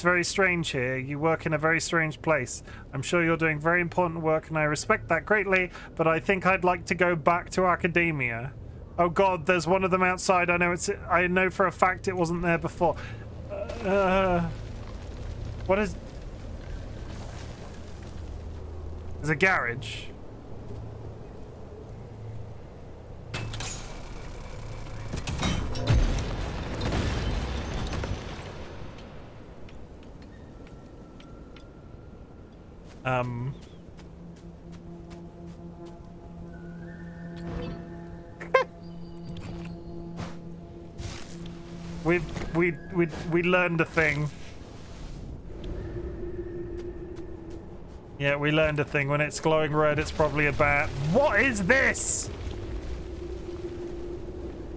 very strange here. You work in a very strange place. I'm sure you're doing very important work, and I respect that greatly, but I think I'd like to go back to academia. Oh God, there's one of them outside. I know for a fact it wasn't there before. What is? There's a garage. We learned a thing. Yeah, we learned a thing. When it's glowing red, it's probably a bat. What is this?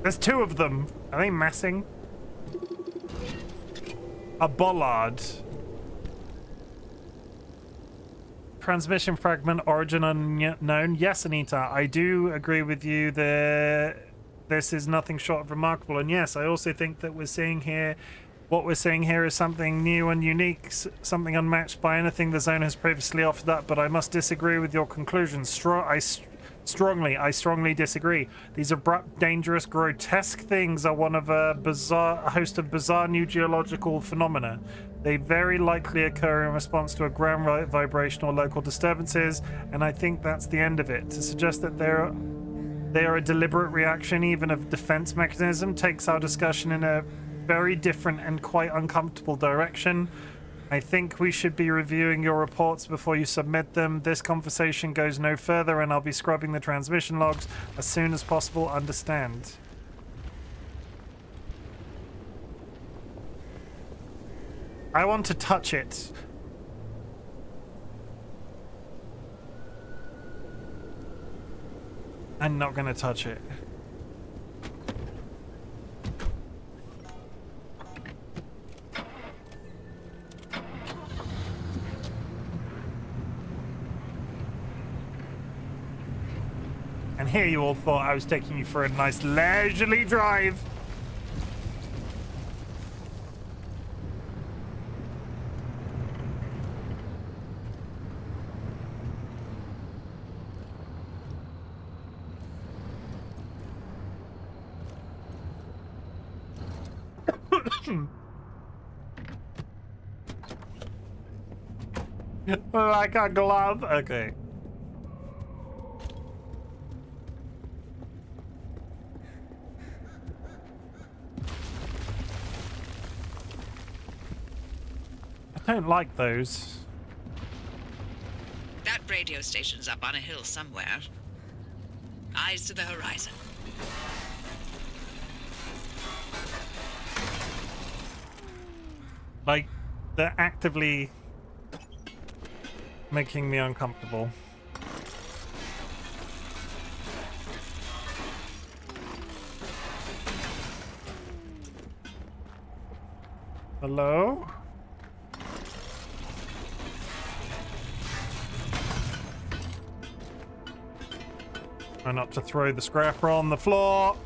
There's two of them. Are they messing? A bollard. Transmission fragment, origin unknown. Yes, Anita, I do agree with you that this is nothing short of remarkable. And yes, I also think that what we're seeing here is something new and unique, something unmatched by anything the zone has previously offered up. But I must disagree with your conclusions. I strongly disagree. These abrupt, dangerous, grotesque things are one of a host of bizarre new geological phenomena. They very likely occur in response to a ground vibration or local disturbances, and I think that's the end of it. To suggest that they are a deliberate reaction, even of defense mechanism, takes our discussion in a very different and quite uncomfortable direction. I think we should be reviewing your reports before you submit them. This conversation goes no further, and I'll be scrubbing the transmission logs as soon as possible. Understand? I want to touch it. I'm not going to touch it. And here you all thought I was taking you for a nice leisurely drive. Like a glove. Okay. I don't like those. That radio station's up on a hill somewhere. Eyes to the horizon. Like, they're actively making me uncomfortable. Hello? Try not to throw the scrapper on the floor.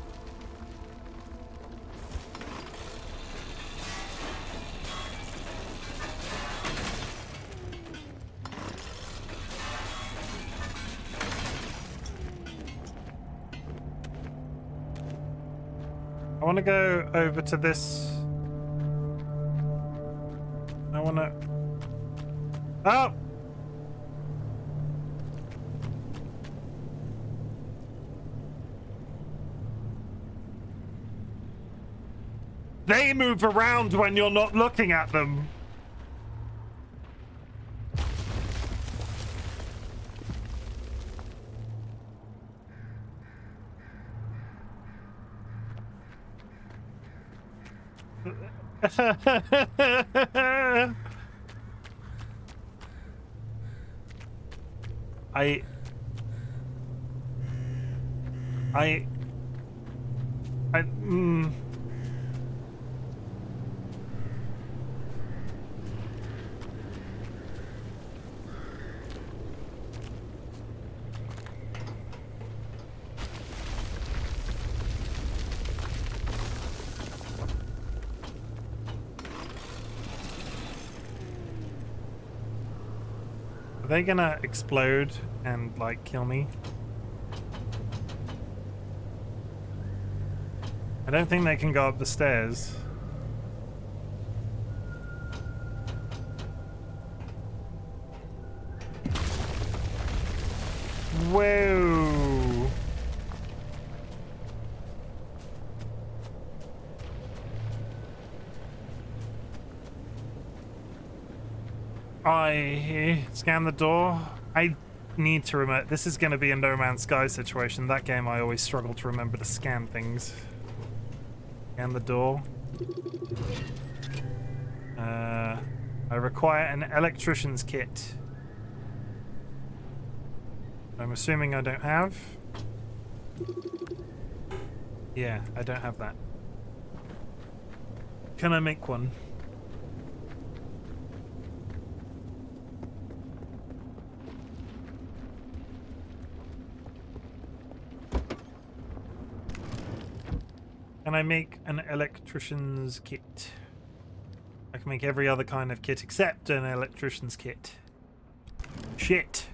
I want to go over to this. I want to... Oh! They move around when you're not looking at them. I Are they gonna explode and like kill me? I don't think they can go up the stairs. Whoa! I scan the door. I need to remember. This is going to be a No Man's Sky situation. That game, I always struggle to remember to scan things. Scan the door. I require an electrician's kit. I'm assuming I don't have. Yeah, I don't have that. Can I make one? Can I make an electrician's kit? I can make every other kind of kit except an electrician's kit. Shit.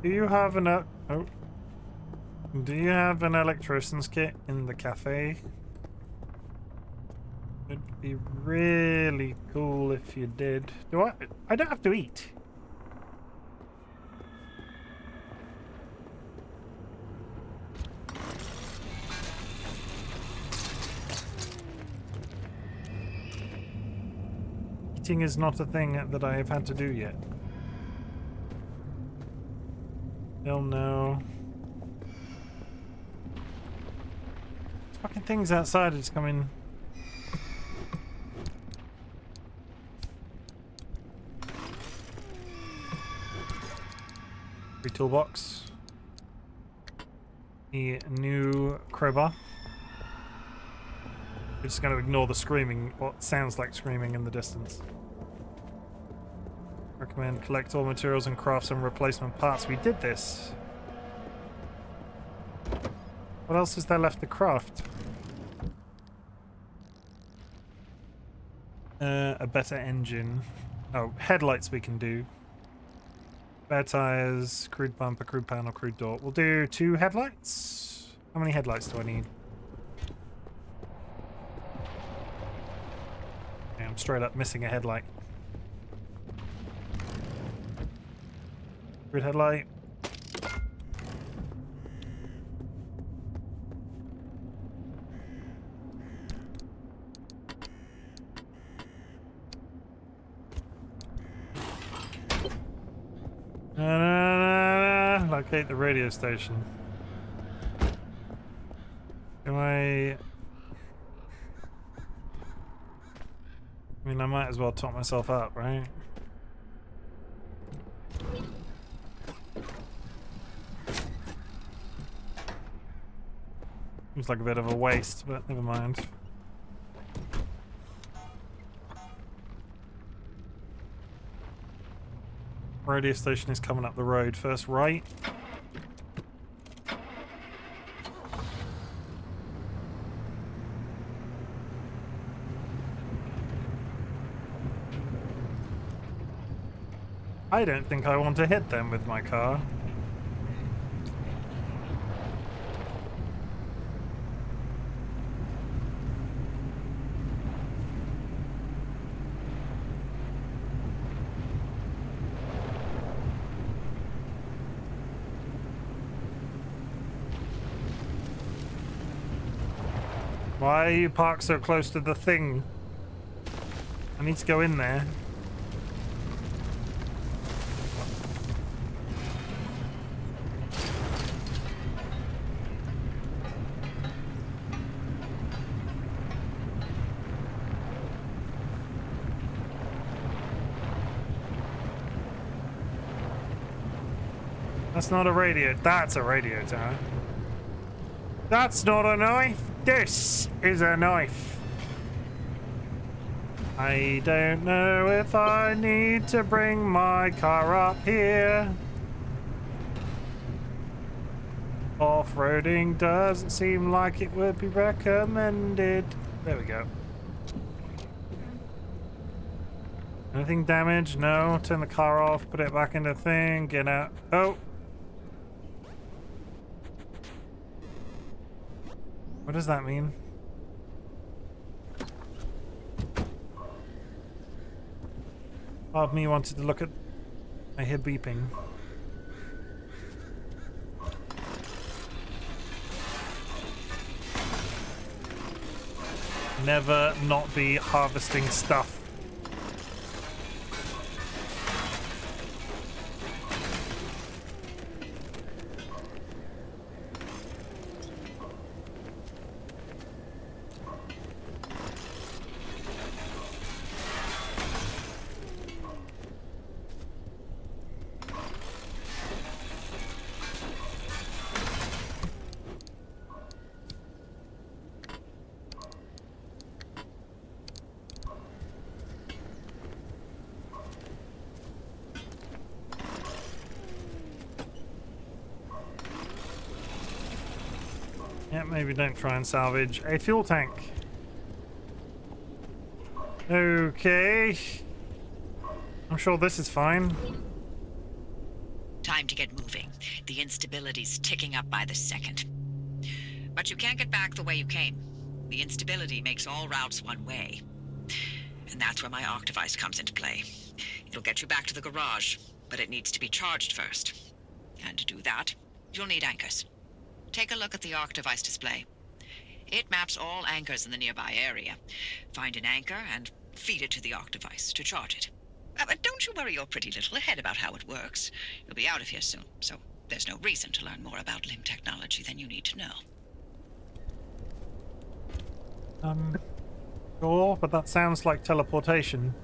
Do you have an Do you have an electrician's kit in the cafe? It'd be really cool if you did. Do I? I don't have to eat. Eating is not a thing that I have had to do yet. Hell no. Fucking things outside are just coming. Free toolbox. The new crowbar. We're just going to ignore the screaming, what sounds like screaming in the distance. Recommend collect all materials and craft some replacement parts. We did this. What else is there left to craft? A better engine. Oh, headlights we can do. Spare tires, crude bumper, crude panel, crude door. We'll do 2 headlights. How many headlights do I need? Yeah, I'm straight up missing a headlight. Crude headlight. Locate the radio station. Can I mean, I might as well top myself up, right? Seems like a bit of a waste, but never mind. Radio station is coming up the road. First right. I don't think I want to hit them with my car. Why are you parked so close to the thing? I need to go in there. That's not a radio. That's a radio tower. That's not a knife. This is a knife. I don't know if I need to bring my car up here. Off-roading doesn't seem like it would be recommended. There we go. Anything damaged? No. Turn the car off, put it back in the thing, get out. Oh! What does that mean? Part of me wanted to look at... I hear beeping. Never not be harvesting stuff. Yeah, maybe don't try and salvage a fuel tank. Okay. I'm sure this is fine. Time to get moving. The instability's ticking up by the second. But you can't get back the way you came. The instability makes all routes one way. And that's where my arc device comes into play. It'll get you back to the garage, but it needs to be charged first. And to do that, you'll need anchors. Take a look at the arc device display. It maps all anchors in the nearby area. Find an anchor and feed it to the arc device to charge it. But don't you worry your pretty little head about how it works. You'll be out of here soon, so there's no reason to learn more about limb technology than you need to know. Sure, but that sounds like teleportation.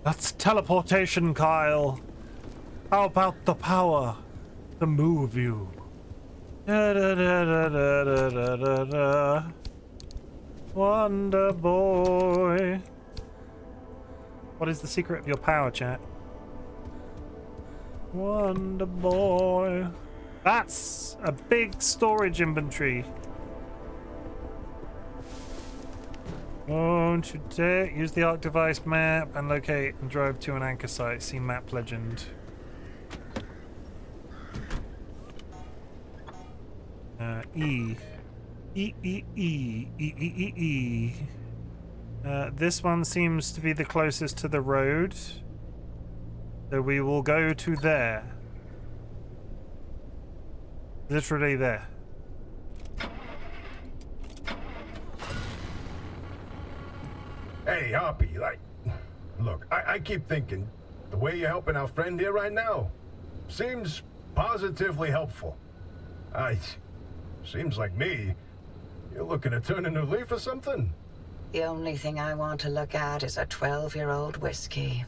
That's teleportation, Kyle. How about the power to move you? Da, da, da, da, da, da, da, da. Wonder Boy. What is the secret of your power, chat? Wonder Boy. That's a big storage inventory. Won't you dare use the arc device map and locate and drive to an anchor site. See map legend. E. This one seems to be the closest to the road. So we will go to there. Literally there. Hey, Hoppy, look, I keep thinking, the way you're helping our friend here right now seems positively helpful. Seems like me, you're looking to turn a new leaf or something? The only thing I want to look at is a 12-year-old whiskey.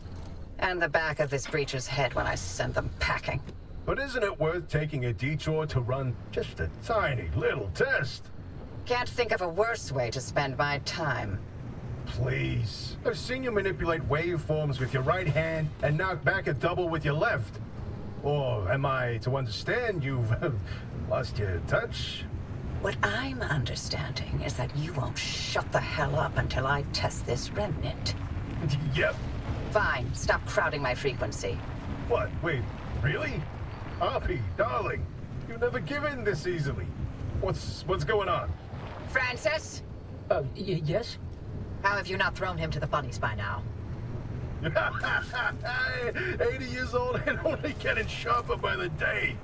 And the back of this breacher's head when I send them packing. But isn't it worth taking a detour to run just a tiny little test? Can't think of a worse way to spend my time. Please. I've seen you manipulate waveforms with your right hand and knock back a double with your left. Or am I to understand you've lost your touch? What I'm understanding is that you won't shut the hell up until I test this remnant. Yep. Fine, stop crowding my frequency. What? Wait, really? Hoppy, darling, you never give in this easily. What's going on? Francis? Yes? How have you not thrown him to the bunnies by now? 80 years old and only getting sharper by the day.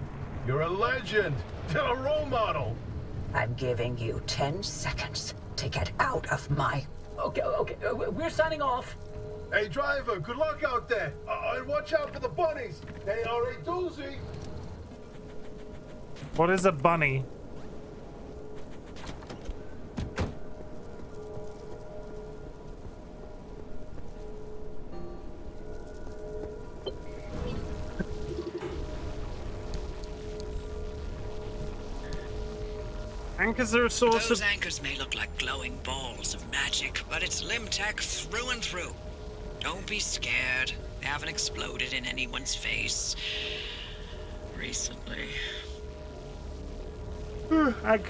You're a legend. You're a role model. I'm giving you 10 seconds to get out of my Okay, we're signing off. Hey, driver, good luck out there. And watch out for the bunnies. They are a doozy. What is a bunny? Anchors are a source Those of... anchors may look like glowing balls of magic, but it's limb tech through and through. Don't be scared. They haven't exploded in anyone's face recently.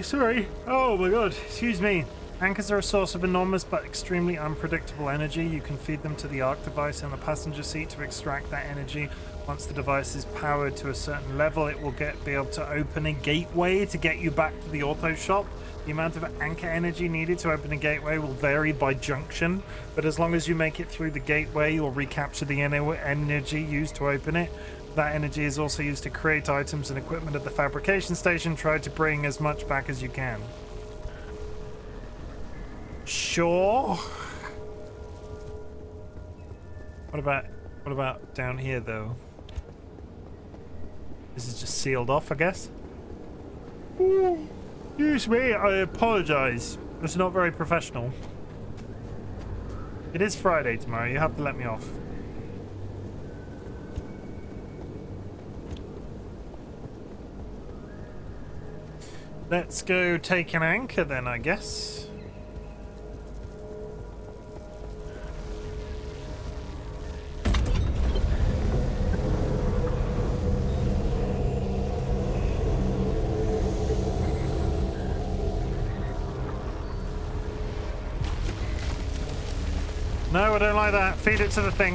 Sorry. Oh my god. Excuse me. Anchors are a source of enormous but extremely unpredictable energy. You can feed them to the arc device in the passenger seat to extract that energy. Once the device is powered to a certain level, it will be able to open a gateway to get you back to the auto shop. The amount of anchor energy needed to open a gateway will vary by junction, but as long as you make it through the gateway, you'll recapture the energy used to open it. That energy is also used to create items and equipment at the fabrication station. Try to bring as much back as you can. Sure. What about down here though? This is just sealed off, I guess. Ooh, excuse me, I apologize. It's not very professional. It is Friday tomorrow, you have to let me off. Let's go take an anchor then, I guess. No, I don't like that. Feed it to the thing.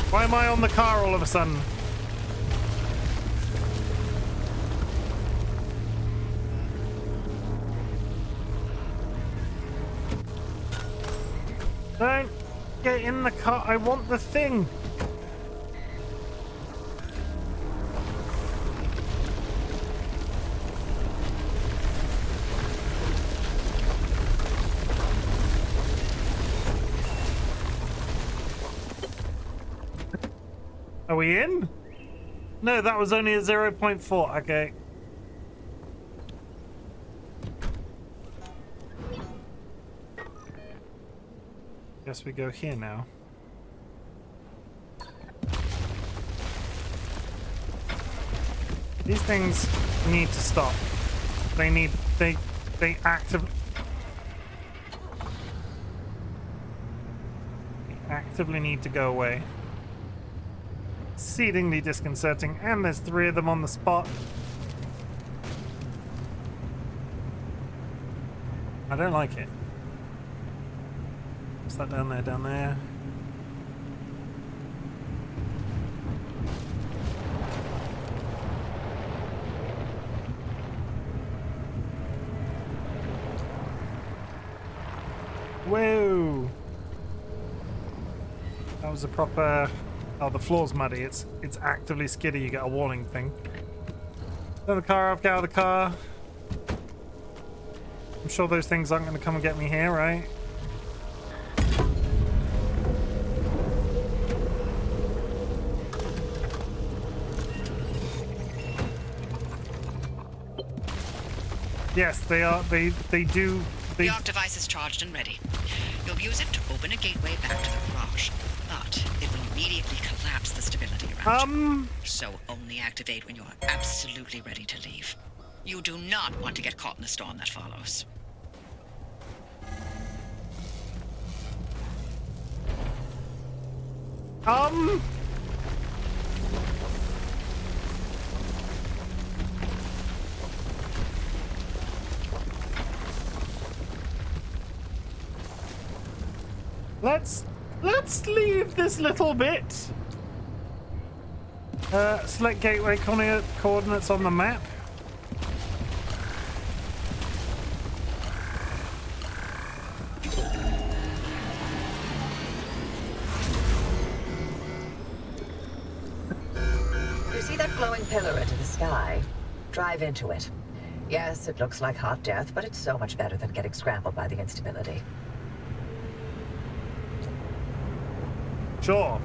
Why am I on the car all of a sudden? Don't get in the car. I want the thing. Are we in? No, that was only a 0.4. Okay. Guess we go here now. These things need to stop. They actively need to go away. Exceedingly disconcerting, and there's 3 of them on the spot. I don't like it. What's that down there? Down there. Whoa! That was a proper... Oh, the floor's muddy. It's actively skiddy. You get a warning thing. Turn the car off, get out of the car. I'm sure those things aren't going to come and get me here, right? Yes, they are. They do. The arc device is charged and ready. You'll use it to open a gateway back to the garage, but it will immediately collapse the stability around you. So only activate when you're absolutely ready to leave. You do not want to get caught in the storm that follows. Let's leave this little bit. Select gateway coordinates on the map. You see that glowing pillar into the sky? Drive into it. Yes, it looks like hot death, but it's so much better than getting scrambled by the instability. Sure.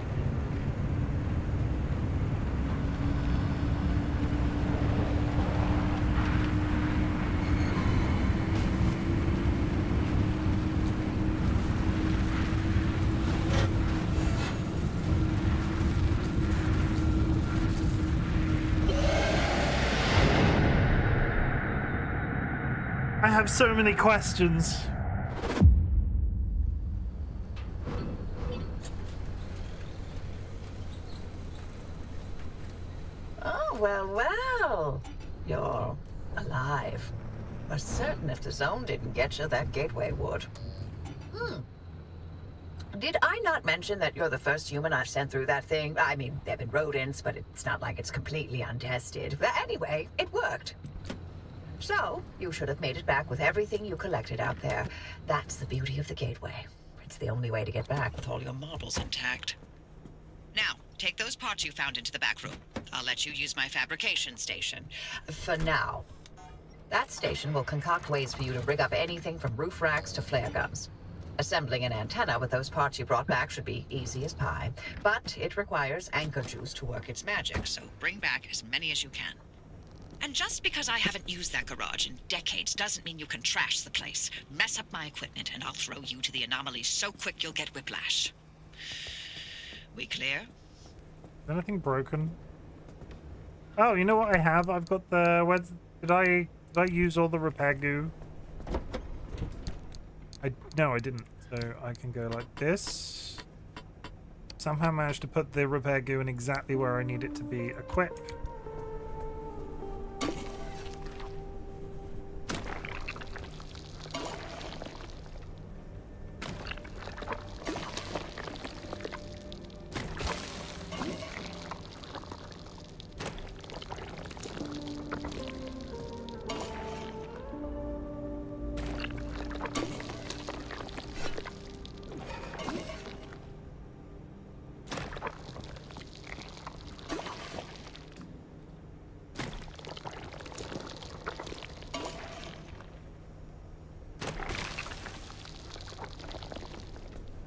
I have so many questions. Oh, well. You're alive. We're certain if the zone didn't get you, that gateway would. Did I not mention that you're the first human I've sent through that thing? I mean, there've been rodents, but it's not like it's completely untested. But anyway, it worked. So, you should have made it back with everything you collected out there. That's the beauty of the gateway. It's the only way to get back with all your Marbles intact. Now, take those parts you found into the back room. I'll let you use my fabrication station. for now. That station will concoct ways for you to rig up anything from roof racks to flare guns. Assembling an antenna with those parts you brought back should be easy as pie, but it requires anchor juice to work its magic, so Bring back as many as you can. And just because I haven't used that garage in decades doesn't mean you can trash the place. Mess up my equipment and I'll throw you to the anomalies so quick you'll get whiplash. We clear? Is anything broken? Oh, you know what I have? I've got the... Did I use all the repair goo? No, I didn't. So I can go like this. Somehow managed to put the repair goo in exactly where I need it to be equipped.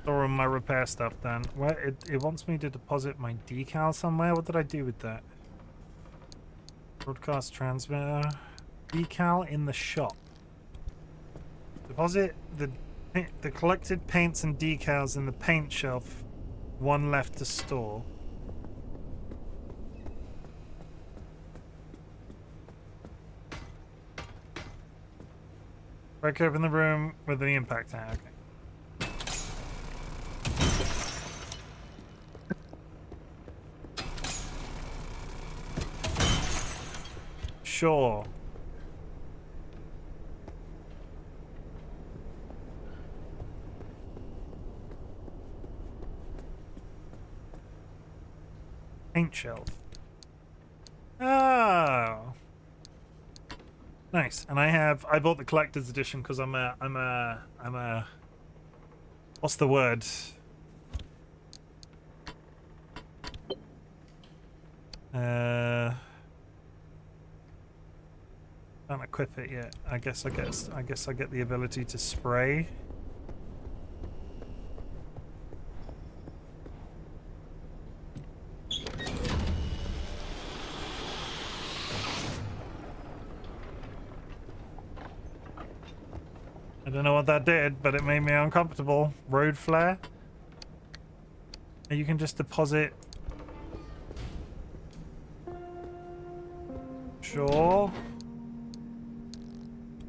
Or my repair stuff then. Where it wants me to deposit my decal somewhere. What did I do with that? Broadcast transmitter. Decal in the shop. Deposit the collected paints and decals in the paint shelf. One left to store. Break open the room with the impact tank. Okay. Sure. Paint shelf. Oh. Nice. And I bought the collector's edition because I'm a what's the word? Can't equip it yet. I guess I get the ability to spray. I don't know what that did, but it made me uncomfortable. Road flare. And you can just deposit. Sure.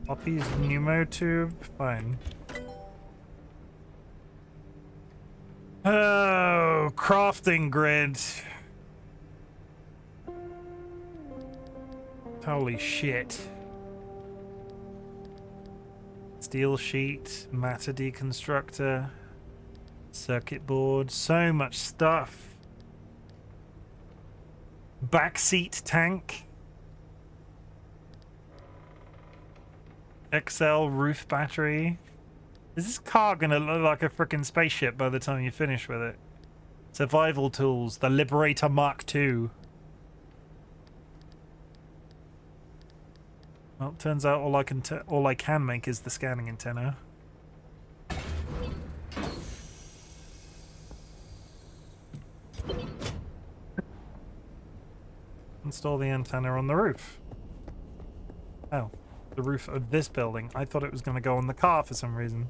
Poppy's pneumo tube. Fine. Oh, crafting grid. Holy shit. Steel sheet, matter deconstructor, circuit board, so much stuff. Backseat tank. XL roof battery. Is this car gonna look like a freaking spaceship by the time you finish with it? Survival tools, the Liberator Mark II. Well, it turns out all I can make is the scanning antenna. Install the antenna on the roof. Oh, the roof of this building. I thought it was going to go on the car for some reason.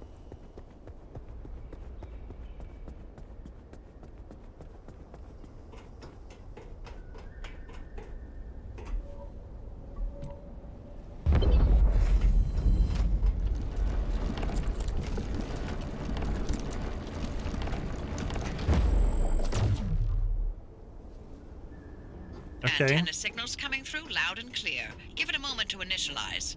Okay. Antenna signals coming through loud and clear. Give it a moment to initialize.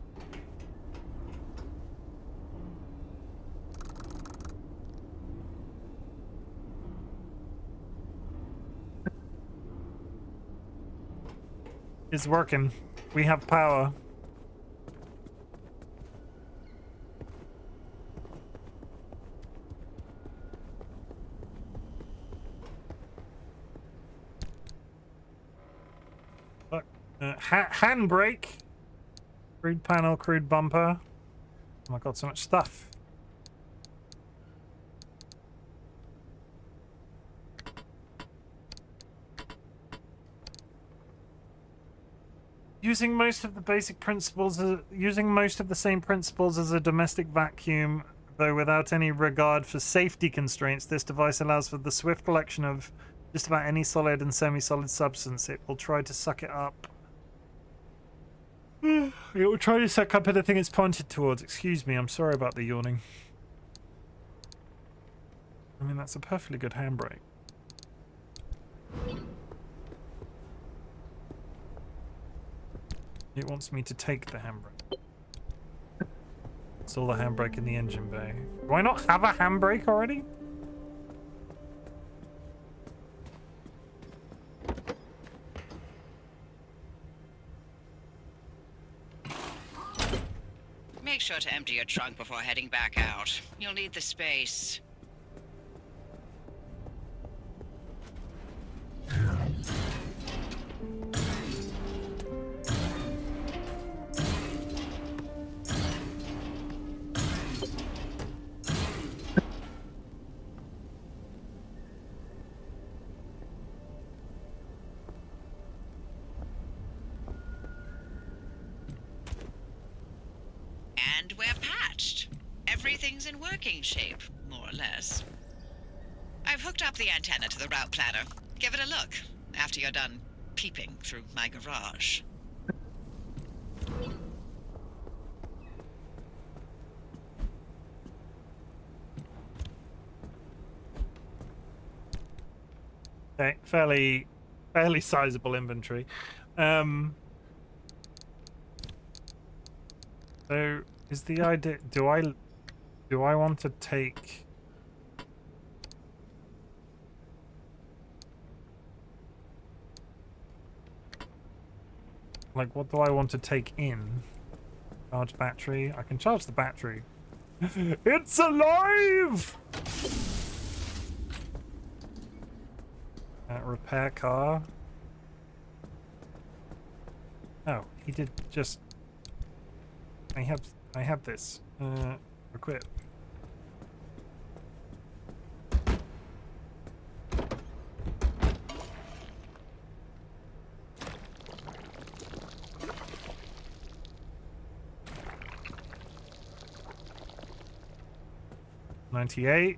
It's working. We have power. Look, handbrake. Crude panel, crude bumper. Oh my god, so much stuff. Using most of the basic principles, using most of the same principles as a domestic vacuum, though without any regard for safety constraints, this device allows for the swift collection of just about any solid and semi-solid substance. It will try to suck it up. It will try to suck up anything it's pointed towards. Excuse me, I'm sorry about the yawning. I mean, that's a perfectly good handbrake. It wants me to take the handbrake. Install the handbrake in the engine bay. Do I not have a handbrake already? Make sure to empty your trunk before heading back out. You'll need the space. And we're patched. Everything's in working shape, more or less. I've hooked up the antenna to the route planner. Give it a look after you're done peeping through my garage. Okay, fairly sizable inventory. So is the idea, do I want to take like, what do I want to take in? Charge battery. I can charge the battery. It's alive! Repair car. Oh, he did just. I have this. Equip. $98.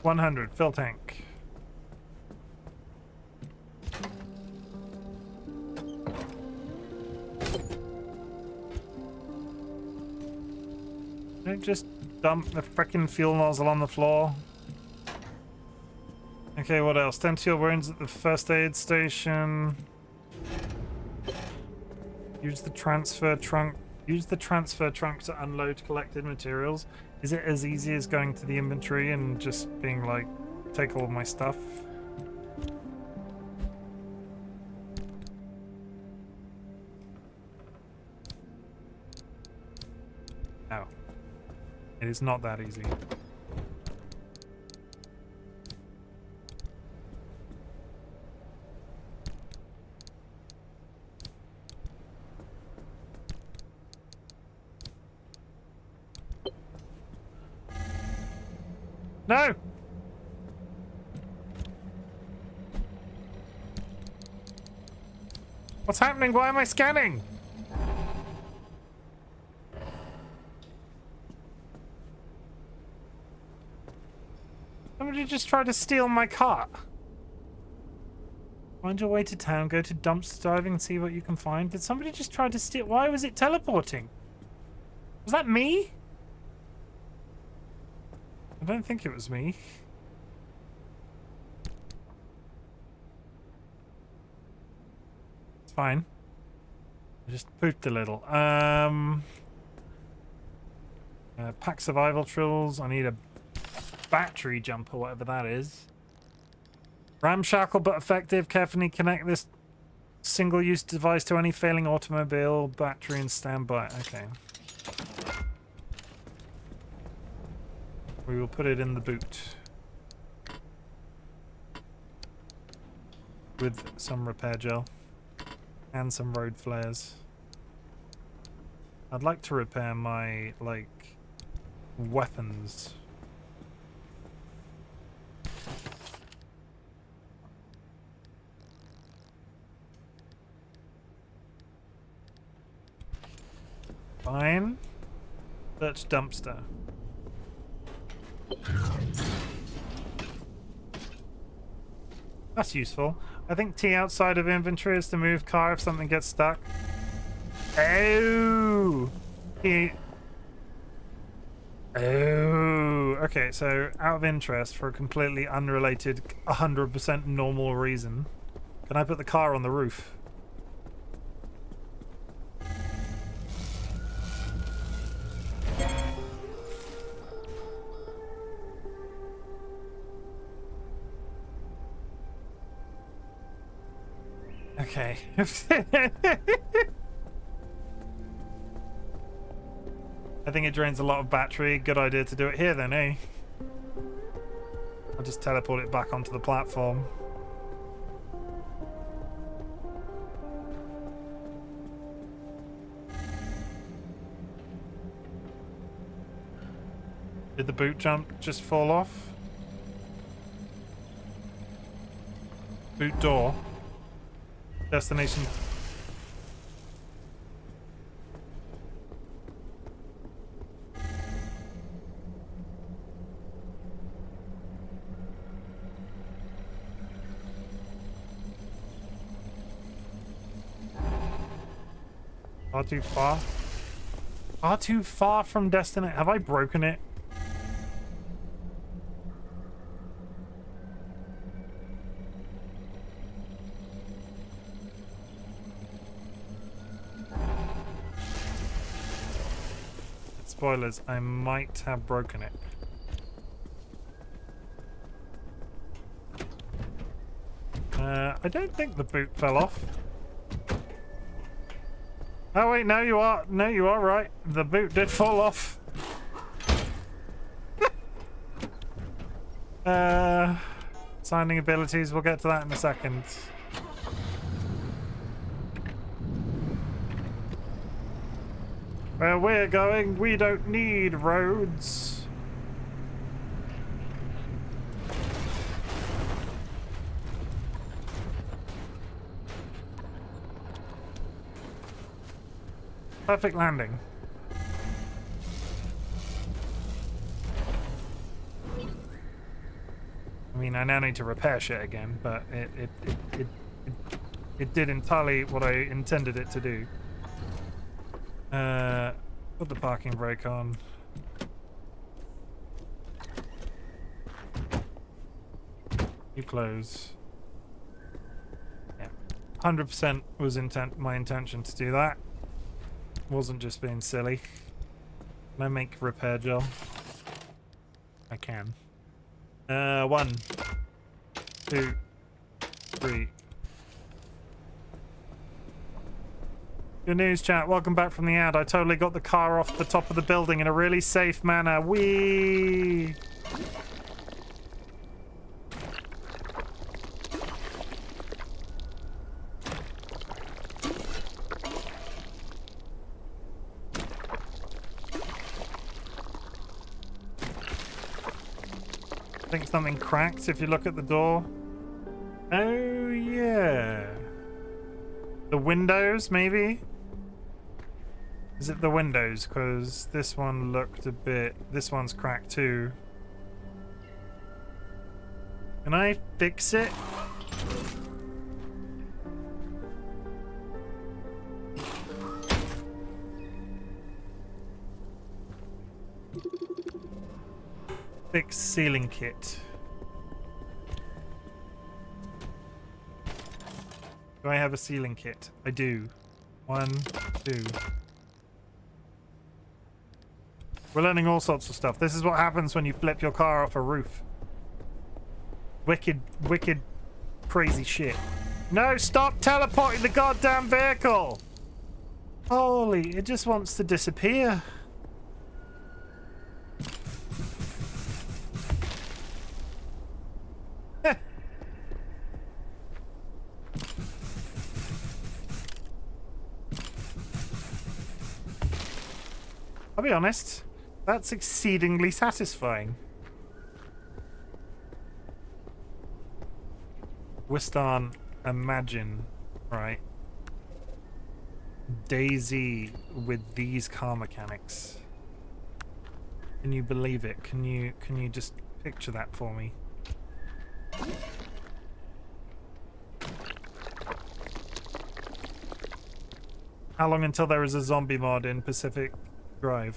$100. Fill tank. Don't just dump the frickin' fuel nozzle on the floor. Okay, what else? Tend to your wounds at the first aid station. Use the transfer trunk. Use the transfer trunk to unload collected materials. Is it as easy as going to the inventory and just being like, take all my stuff? No. It is not that easy. No! What's happening? Why am I scanning? Somebody just tried to steal my car. Find your way to town, go to dumpster diving and see what you can find. Did somebody just try to steal? Why was it teleporting? Was that me? I don't think it was me. It's fine. I just pooped a little. Pack survival tools. I need a battery jumper, whatever that is. Ramshackle but effective. Carefully connect this single-use device to any failing automobile battery and stand by. Okay. We will put it in the boot. With some repair gel. And some road flares. I'd like to repair my, like, weapons. Fine. Search dumpster. That's useful. I think T outside of inventory is to move car if something gets stuck. Oh! T. Oh! Okay, so out of interest for a completely unrelated, 100% normal reason, can I put the car on the roof? Okay. I think it drains a lot of battery. Good idea to do it here then, eh? I'll just teleport it back onto the platform. Did the boot jump just fall off? Boot door. Destination. Far too far? Far too far from destination. Have I broken it? Spoilers, I might have broken it. I don't think the boot fell off. Oh wait, no you are right. The boot did fall off. Signing abilities, we'll get to that in a second. Where we're going, we don't need roads. Perfect landing. I mean, I now need to repair shit again, but it did entirely what I intended it to do. Put the parking brake on. You close. Yeah, 100% was my intention to do that. Wasn't just being silly. Can I make repair gel? I can. 1, 2, 3. Good news, chat. Welcome back from the ad. I totally got the car off the top of the building in a really safe manner. Whee! I think something cracked if you look at the door. Oh, yeah. The windows, maybe? Is it the windows? Because this one looked a bit... This one's cracked too. Can I fix it? Fix ceiling kit. Do I have a ceiling kit? I do. 1, 2. We're learning all sorts of stuff. This is what happens when you flip your car off a roof. Wicked, wicked, crazy shit. No, stop teleporting the goddamn vehicle! Holy, it just wants to disappear. I'll be honest, that's exceedingly satisfying. Wistan, imagine, right? Daisy with these car mechanics. Can you believe it? Can you just picture that for me? How long until there is a zombie mod in Pacific Drive?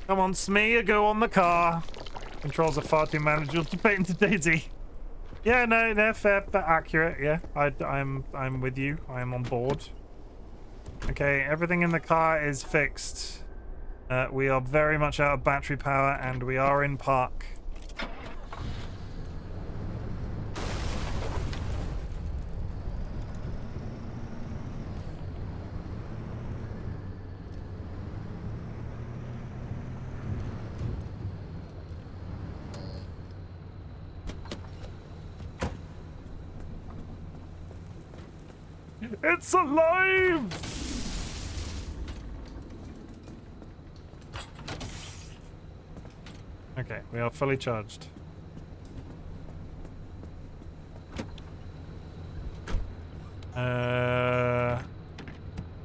Come on, Smee, go on the car. Controls are far too manageable to put into Daisy. Yeah, no, fair but accurate. Yeah, I'm with you. I am on board. Okay, everything in the car is fixed. We are very much out of battery power, and we are in park. It's alive! Okay, we are fully charged.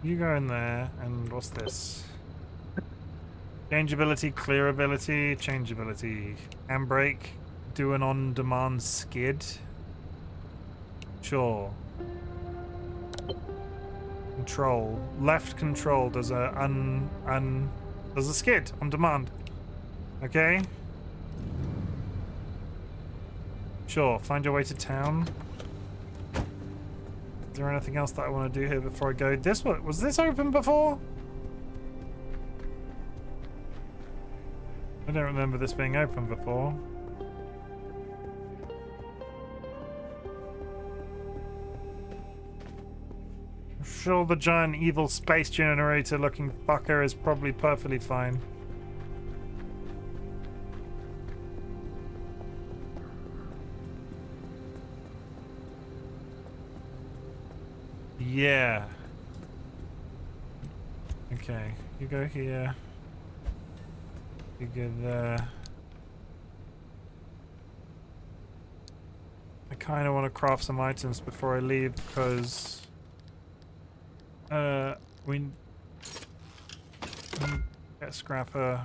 You go in there, and what's this? Changeability, clearability, changeability. Handbrake, do an on-demand skid. Sure. Control. Left control does a does a skid on demand. Okay. Sure, find your way to town. Is there anything else that I want to do here before I go? This one, was this open before? I don't remember this being open before. I'm sure the giant evil space generator looking fucker is probably perfectly fine. Yeah. Okay, you go here. You go there. I kind of want to craft some items before I leave because we get scrapper.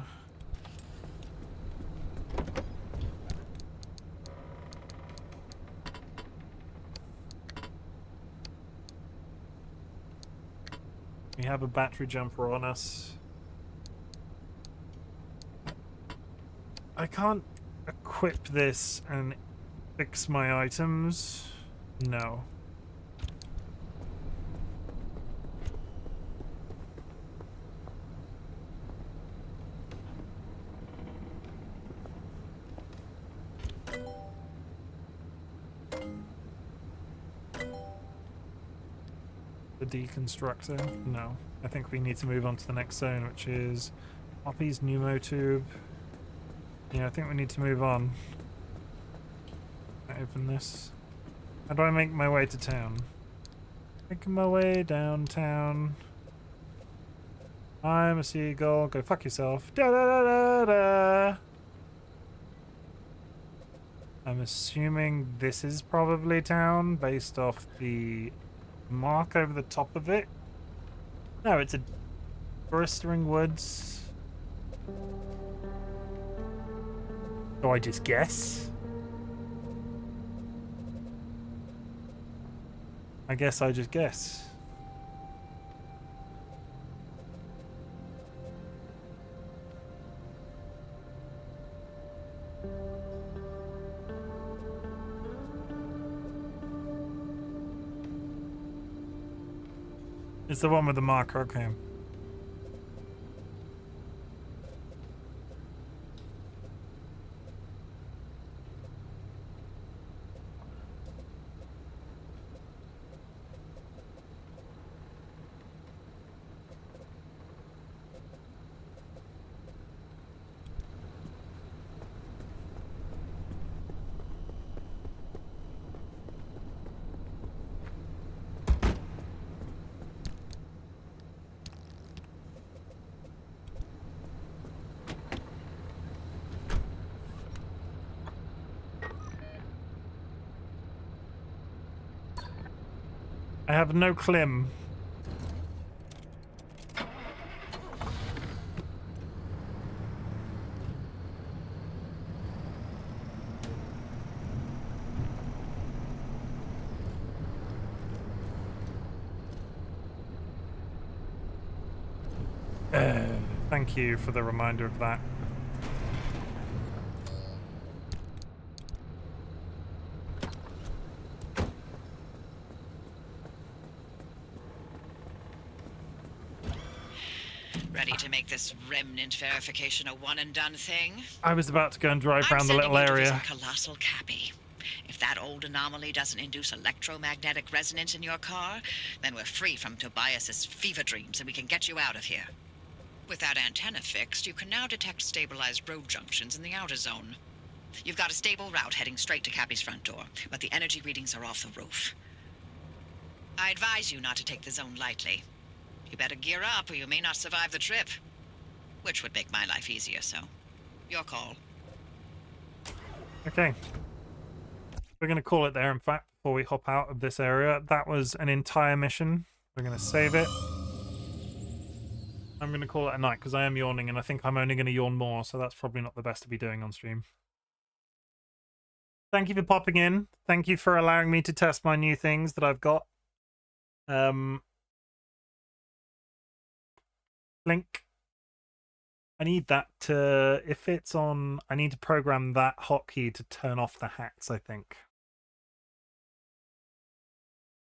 We have a battery jumper on us. I can't equip this and fix my items. No. deconstructor? No. I think we need to move on to the next zone, which is Poppy's pneumotube. Yeah, I think we need to move on. Open this. How do I make my way to town? Making my way downtown. I'm a seagull. Go fuck yourself. Da da da da da. I'm assuming this is probably town based off the mark over the top of it. No, it's a blistering woods. Do I just guess? I guess I just guess. It's the one with the marker, okay. I have no clim. Thank you for the reminder of that. Ready to make this remnant verification a one-and-done thing? I was about to go and drive I'm around the sending little you to area. visit Colossal Cappy. If that old anomaly doesn't induce electromagnetic resonance in your car, then we're free from Tobias's fever dreams and we can get you out of here. With that antenna fixed, you can now detect stabilized road junctions in the outer zone. You've got a stable route heading straight to Cappy's front door, but the energy readings are off the roof. I advise you not to take the zone lightly. You better gear up or you may not survive the trip. Which would make my life easier, so your call. Okay. We're going to call it there, in fact, before we hop out of this area. That was an entire mission. We're going to save it. I'm going to call it a night because I am yawning and I think I'm only going to yawn more, so that's probably not the best to be doing on stream. Thank you for popping in. Thank you for allowing me to test my new things that I've got. Link. I need that to, if it's on, I need to program that hotkey to turn off the hats, I think.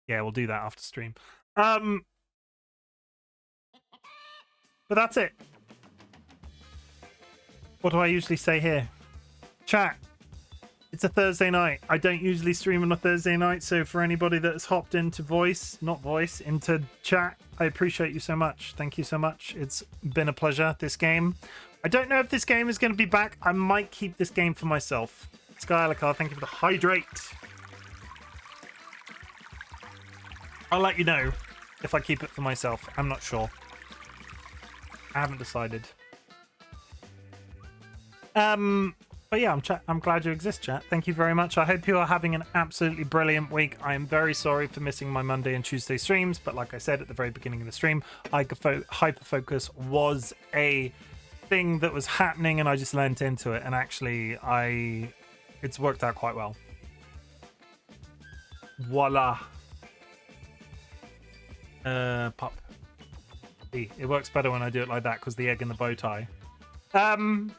Yeah, we'll do that after stream. But that's it. What do I usually say here? Chat. It's a Thursday night. I don't usually stream on a Thursday night, so for anybody that's hopped into into chat, I appreciate you so much. Thank you so much. It's been a pleasure, this game. I don't know if this game is going to be back. I might keep this game for myself. Skyalacar, thank you for the hydrate. I'll let you know if I keep it for myself. I'm not sure. I haven't decided. But yeah, I'm glad you exist, chat. Thank you very much. I hope you are having an absolutely brilliant week. I am very sorry for missing my Monday and Tuesday streams, but like I said at the very beginning of the stream, hyperfocus was a thing that was happening and I just lent into it, and actually it's worked out quite well. Voila. Pop. See, it works better when I do it like that because the egg and the bow tie. I'm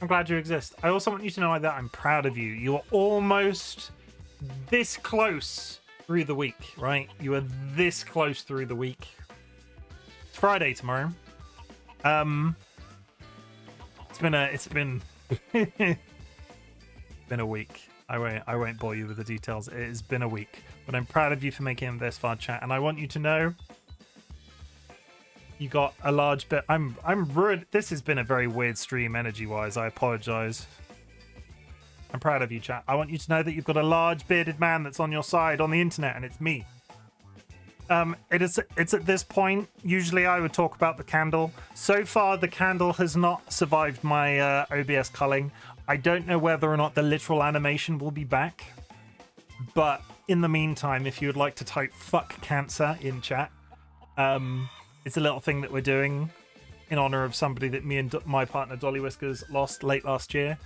glad you exist. I also want you to know that I'm proud of you. You are almost this close through the week, right? You are this close through the week. It's Friday tomorrow. It's been been a week. I won't bore you with the details. It has been a week, but I'm proud of you for making it this far, chat. And I want you to know you got a large bit. I'm ruined. This has been a very weird stream energy-wise. I apologize. I'm proud of you, chat. I want you to know that you've got a large bearded man that's on your side on the internet, and it's me. It's at this point, usually I would talk about the candle. So far, the candle has not survived my OBS culling. I don't know whether or not the literal animation will be back. But in the meantime, if you would like to type "fuck cancer" in chat, it's a little thing that we're doing in honor of somebody that me and my partner DollyWhiskers lost late last year.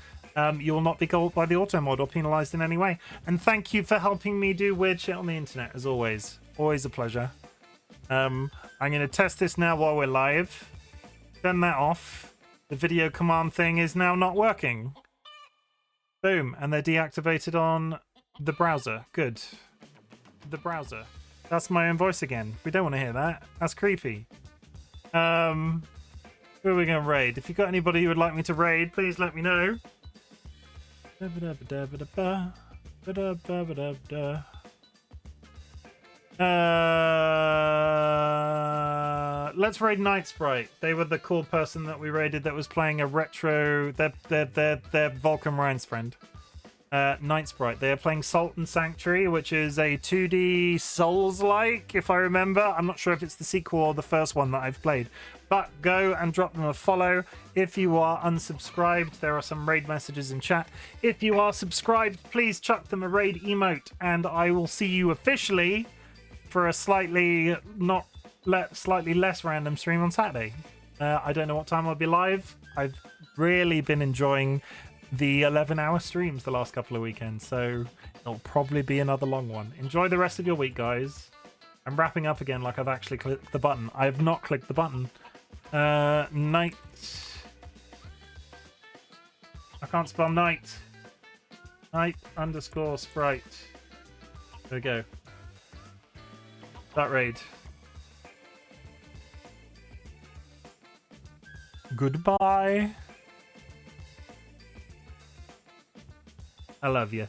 You will not be called by the auto mod or penalized in any way. And thank you for helping me do weird shit on the internet, as always. Always a pleasure. I'm going to test this now while we're live. Turn that off. The video command thing is now not working. Boom. And they're deactivated on the browser. Good. The browser. That's my own voice again. We don't want to hear that. That's creepy. Who are we going to raid? If you've got anybody who would like me to raid, please let me know. Let's raid Night Sprite. They were the cool person that we raided that was playing a retro. They're Vulcan Ryan's friend. Night Sprite. They are playing Salt and Sanctuary, which is a 2D Souls-like, if I remember. I'm not sure if it's the sequel or the first one that I've played. But go and drop them a follow. If you are unsubscribed, there are some raid messages in chat. If you are subscribed, please chuck them a raid emote, and I will see you officially for a slightly less random stream on Saturday. I don't know what time I'll be live. I've really been enjoying the 11-hour streams the last couple of weekends, so it'll probably be another long one. Enjoy the rest of your week, guys. I'm wrapping up again like I've actually clicked the button. I have not clicked the button. Night. I can't spell night. Night_sprite. There we go. That raid. Goodbye. I love you.